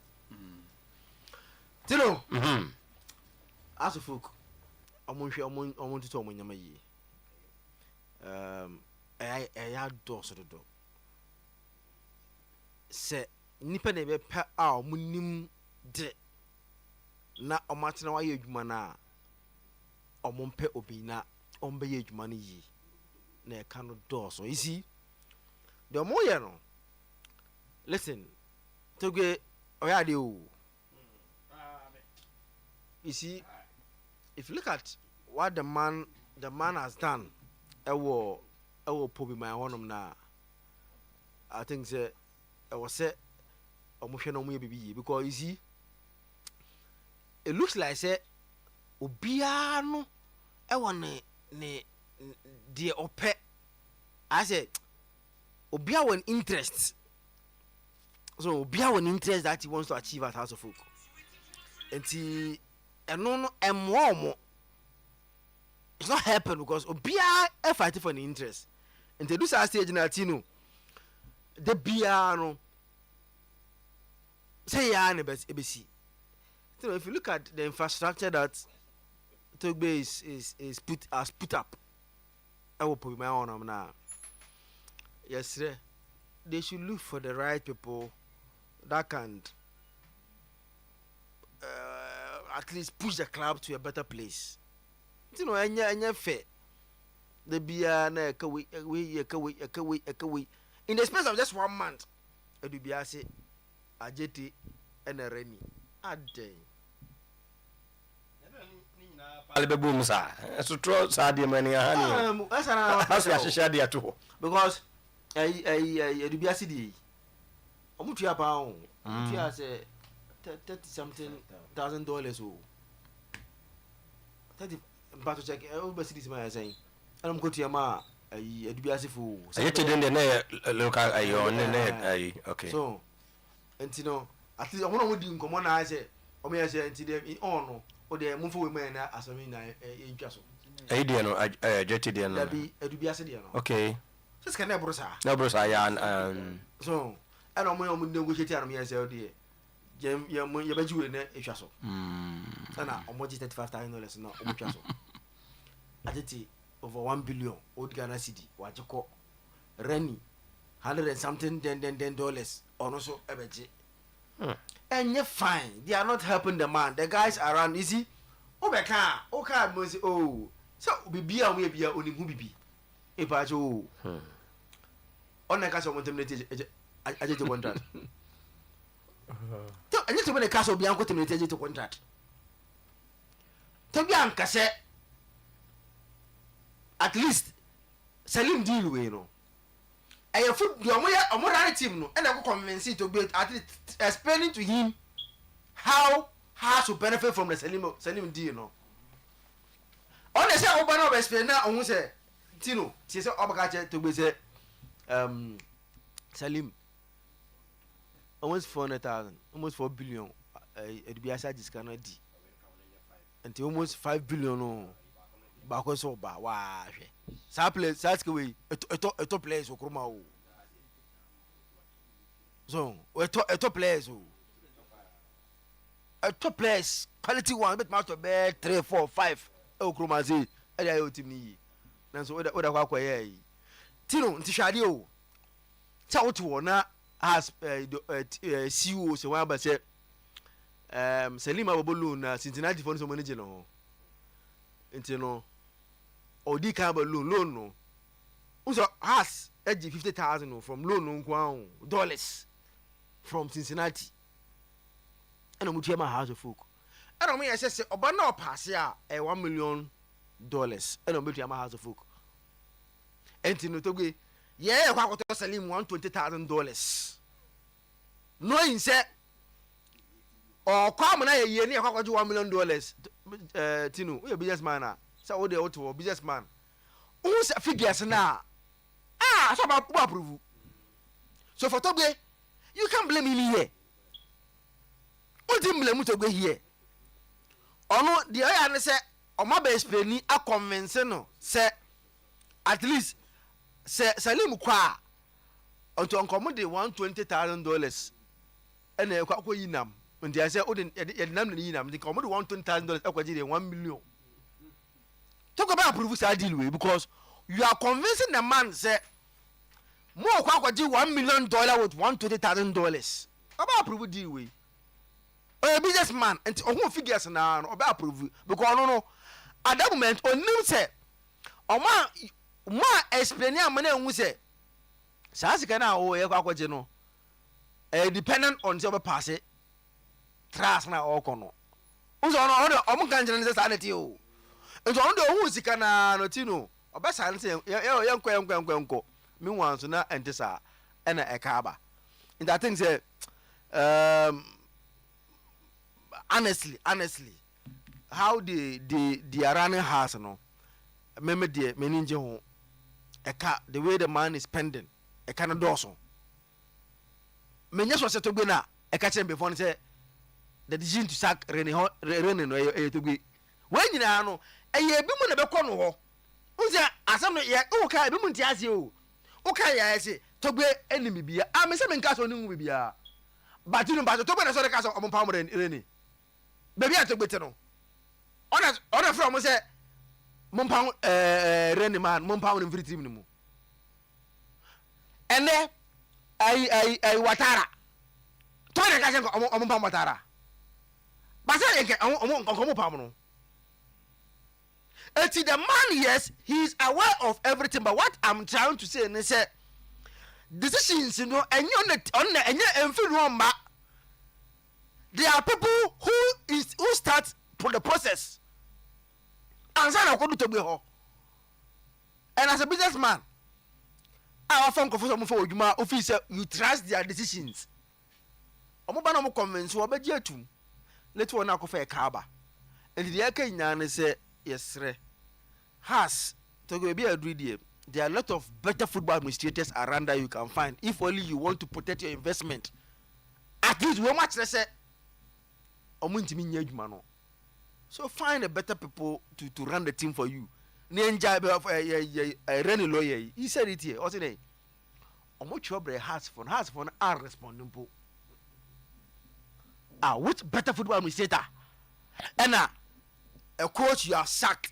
Tino asofuk ọmọ tutu ọmọ nyama yi ya do so do se nipa na be pa a ọmọ nim de na omatena wa ye adwuma na omompe obi na ombe ye adwuma no yi na e kan do so you see the more you know listen toge oyade o you see if you look at what the man has done ewo pobi my honum na I think say I was say omohwe no mo ye bibi because you see it looks like say obia no ewo ne de ope I say obia one interest so obia one interest that he wants to achieve at House of Folk enti eno no emomo it's not happen because obia e fight for an interest enti do say stage na tino the bia no say ya ne ebesi. So if you look at the infrastructure that Togbe is put up, I will put my own now. Yes, sir. They should look for the right people that can at least push the club to a better place. You know, and fair. The beer na kawi in the space of just 1 month. Edu biya say Ajeti and a Reni. Ade. Albebu musa. So tro sa de mani ahani. Asu ahihia de ato. Because edu biya say di. Omutua pa on. Omutua say $30,000 o. 30 but to check everybody this man saying. I'm going to ma edu biya say fu. Ayete den de na local ayo ne okay. So entino at least omo no di nkomo na say omo ya say enti dem on o de mumfo we man na asami na entwa so ayi de no jeti de no dabi edu biase de no okay so ska na brosa ya so ana omo negotiate ana me ya say o de ya baji we na etwa so ana omo ji $35,000 na omo twa so ateti over 1 billion old Ghana cedi wajeko Reni $100 and something then dollars on also ebeji and you're fine. They are not helping the man. The guys around easy. Obeka, okay, must oh. So bibi a we bia oni hu bibi. E pa jo. On na kaso mo terminate aje contract. To anya to be kaso bia ko terminate aje contract. To bia nkase at least Salim deal we no. And your foot, your moral team, no, and I will convince you to be at least explaining to him how to benefit from the Salim deal, no. On the side, open up explain now, on say, Tino, she said, Obakache to be say, Salim, almost 400,000, almost 4 billion, it be a side discount, until almost 5 billion, no. Bako so ba wa hwe sa place sa skewe eto place okroma o so eto place o eto place quality one bet master be 3 4 5 okroma ze e ya otim ni na so oda kwa ye yi tino nti hwade o cha woto wona as CEO se wa ba se Salim Abobolu na Cincinnati for so manager no nti no odi ka ba loan no so has edge 50,000 from loan no nko dollars from Cincinnati and omutua ma House of Folk and omo ye say oba na opass a $1 million and omutua ma House of Folk enti no togwe ye kwa kwato Salim $120,000 knowing say or come na ye ne kwa kwato $1 million tino we businessman so what they ought to businessman who's figures now so about approve so for Togbe you can't blame him here what him blame Togbe here or no the other say o ma be explain a convince no say at least say Salim kwa onto onkomo de $120,000 and e kwa yinam and they say o de yinam na yinam de komo de $120,000 akwaji de 1 million. Talk about approve that deal way because you are convincing the man say more $1 million with $120,000. About approve deal way. a businessman and who figures now or approve because no at that moment on new say or ma explain ya money who say Sasika na o ye kwa no dependent on the pass it trust na o kono uzo no o mo kan jene sanity o nso on de hu sika na no tino obesa nse ye nkwa me wan so na entesa ena ekaba and I think say honestly how the running house no meme de meninje ho eka the way the man is spending eka no doso menya so seto gbe na eka chen before say the decision to sack Rene no to gbe when nyina no eye bi mu na be kɔ no ho unse asam no ye o ka bi mu nti ase o ka ya ase to gbe enemy bia a me se me nka so ni hu bia batinu bato to gbe na so de ka so o mo pam Rene baby a to gbe te no ona from say mo pam Rene man mo pam no free team ni mu ene ai watara to de ka se o mo pam watara ba se nke o mo pam no. The man, yes, he is aware of everything, but what I'm trying to say is that decisions, you know, and there are people who start the process. And as a businessman, I often confess for you, officer, you trust their decisions. I'm not convinced. Let's one out of a caba. And the Akan say, yes, sir. Has to be a dream. There are a lot of better football administrators around that you can find if only you want to protect your investment. At least we much less say, so find a better people to run the team for you. Ninja Rene lawyer. He said it here. What's it? Much has for are responding. Which better football administrator? And a coach you are sacked.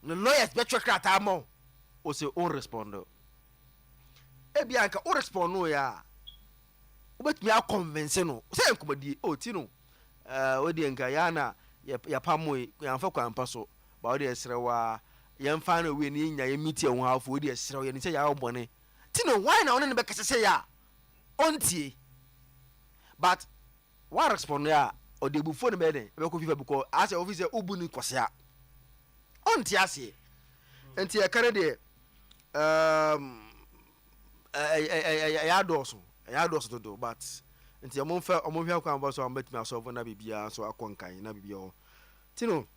The lawyers better crack time or say own responder. Ebianka o respond no ya. But me are convincing. Say comedy oh tino. Odi enka ya na ya pamwe ya mfa kwa mpaso. Ba odi esrewa ya mfa na we ni nya ya meet ya ho afo odi esrewa ya ni say ya obone. Tino why na one ne be kase say ya. Ontie. But what respond ya or the before the bed, because as a officer, Ubuni Kosia on Tiasi and Tia Carade Yados to do, but until Monfa or Monfa can also met myself when I be so I can't kind of be all. Tino,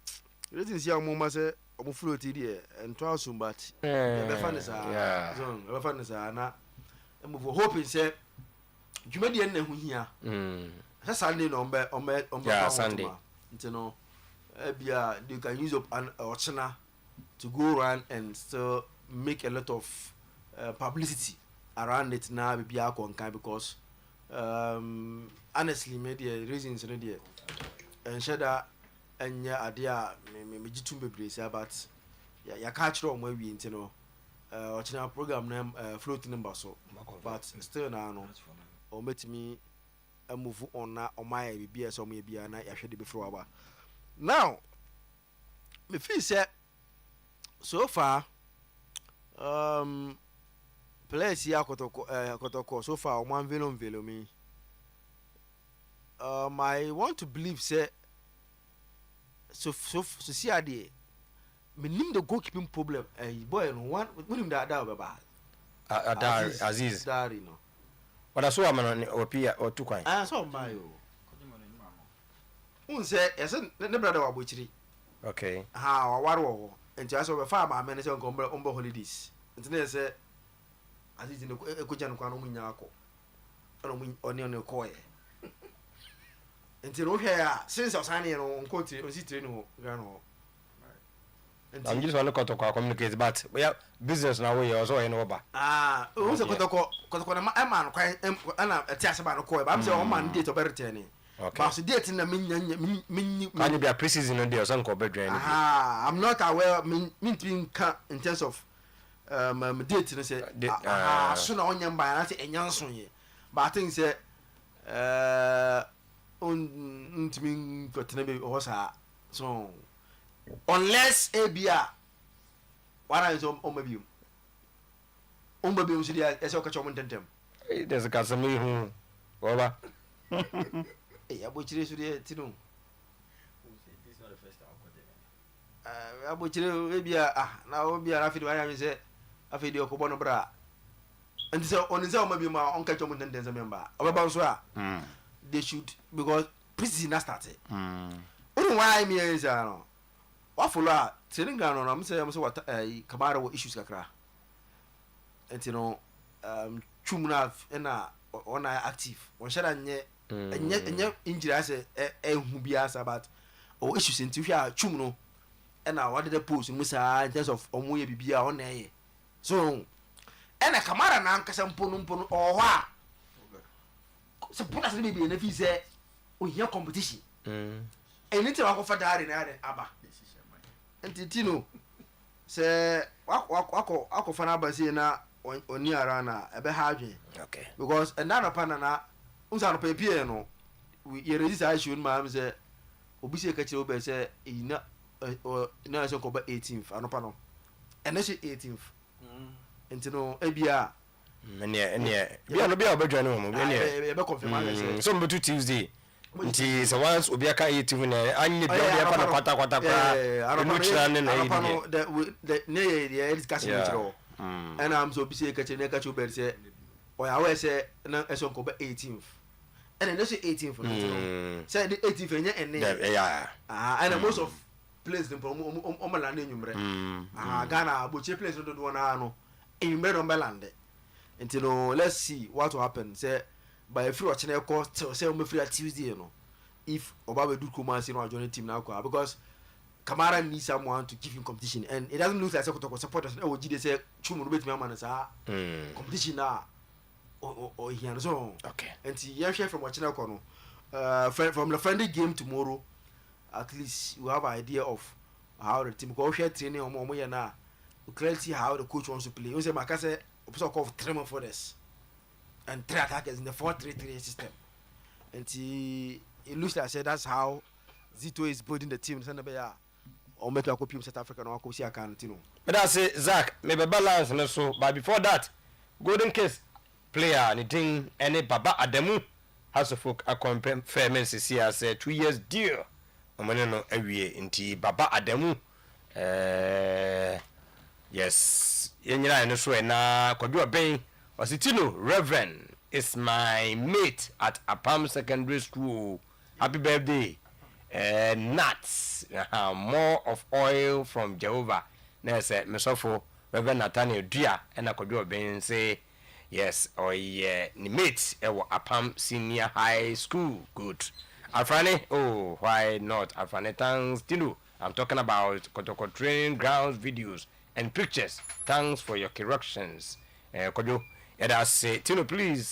this is young Mumma or fluid and Twasum, but Fandesa, and move hoping, say, you may be in here. That's Sunday on Sunday. You know, you can use up an option to go around and still make a lot of publicity around it now. Because honestly, maybe reasons already and shada and yeah, idea me jitu be but yeah, catch wrong where we you know watching our program name floating number so, but still now no or met me. Move on na o my BBS or maybe na ya hwede before aba now me feel say so far place ya kotoko so far o man velo me I want to believe say so see ade me nim the goalkeeping problem boy no one we nim that baba Aziz Dari no. What I saw a man or Pia or two kind. I saw my say, yes, the brother of Butchery. Okay. How a war and just over farmer manager on holidays. And then say, I did in a Kujan Quanominako on your coy. Until here, since I was signing on Coty or Citrino, Grano. I'm just want to communicate, but we have business now. We also in over. Who's a Kotoko, a man, and a Tasman coy, but I'm saying, man, date of Bertani. Okay. But date in the min, can you be a precision in the Uncle Bedran? I'm not aware, mean in terms of date, and say, soon on your by, and young son, but I think, say, ntimi kotene be osa so unless ebia wana is omabium so dia ese okacho mo ntentem there's a kasami hu oba abochire so dia tinu abochire ebia na obia na fidi wana mi se afidi okobo no bra and so on is omabium onkacho mo ntentem se member obaba so they should, because preseason not started. Why me is no. What follow training ground on am say what Kamara what issues kakra. And you know chumna na on active. One shada nye injury as hu biasa but o issues into hia chumno and na what the post musa in terms of omoye bibia on na so and Kamara na nkasa mpono o hwa so put us maybe in a visa or here competition. And it's a walk for daddy and abba. And Tino say, Wako Fanabasina or near Rana, a behavior. Okay. Because another panana, Usan Papiano, we resist I should, ma'am, say, Obisi Kachobe say, or no, so called 18th, Anopano. And that's 18th. And to know, ABR. Bia no bia obedwa no mo be confirm so mbo Tuesday nti so once obi aka 18 na anye bia obi aka na kwata kwa no chira ne na yi the ne discussion chiro and am so bi say ka chene ka chu be say o ya we say na eso ko be 18th and then say 18th no say the 18th enye enne and most of place dem o mala na enyumre Ghana aboche place no do na no enyumre no belande. And you know, let's see what will happen. Say by a free watching cost, say on free Tuesday, you know, if Obabe do come and say no join the team now, because Kamara needs someone to give him competition, and it doesn't look like supporters. Oh, they say Chumu bet me man competition now, or he and so okay. And see, share from watching from the friendly game tomorrow. At least you have an idea of how the team go share training or more now. You clearly see how the coach wants to play. You say, Makase. So called 3 more forwards and 3 attackers in the 4-3-3 system. And it looks like I said that's how Zito is building the team. Or make a copy of South Africa or Kosia Cantino. But I say, Zach, maybe balance and so. But before that, Golden Case player, anything, any Baba Ademu has a folk a confirmation here as 2 years deal. Omaneno every into Baba Ademu. Yes, yenyina eno so na Kwadua Ben Ositino Reverend is my mate at Apam Secondary School. Happy birthday. Nuts. More of oil from Jehovah. Na say mesofo Reverend Nathaniel Dua and Kwadua Ben say yes or yeah ni mate ewo Apam Senior High School. Good. Afrani, oh why not? Afrani thanks Tino. I'm talking about Kotoko training grounds videos and pictures. Thanks for your corrections. Kojo, say Tino, please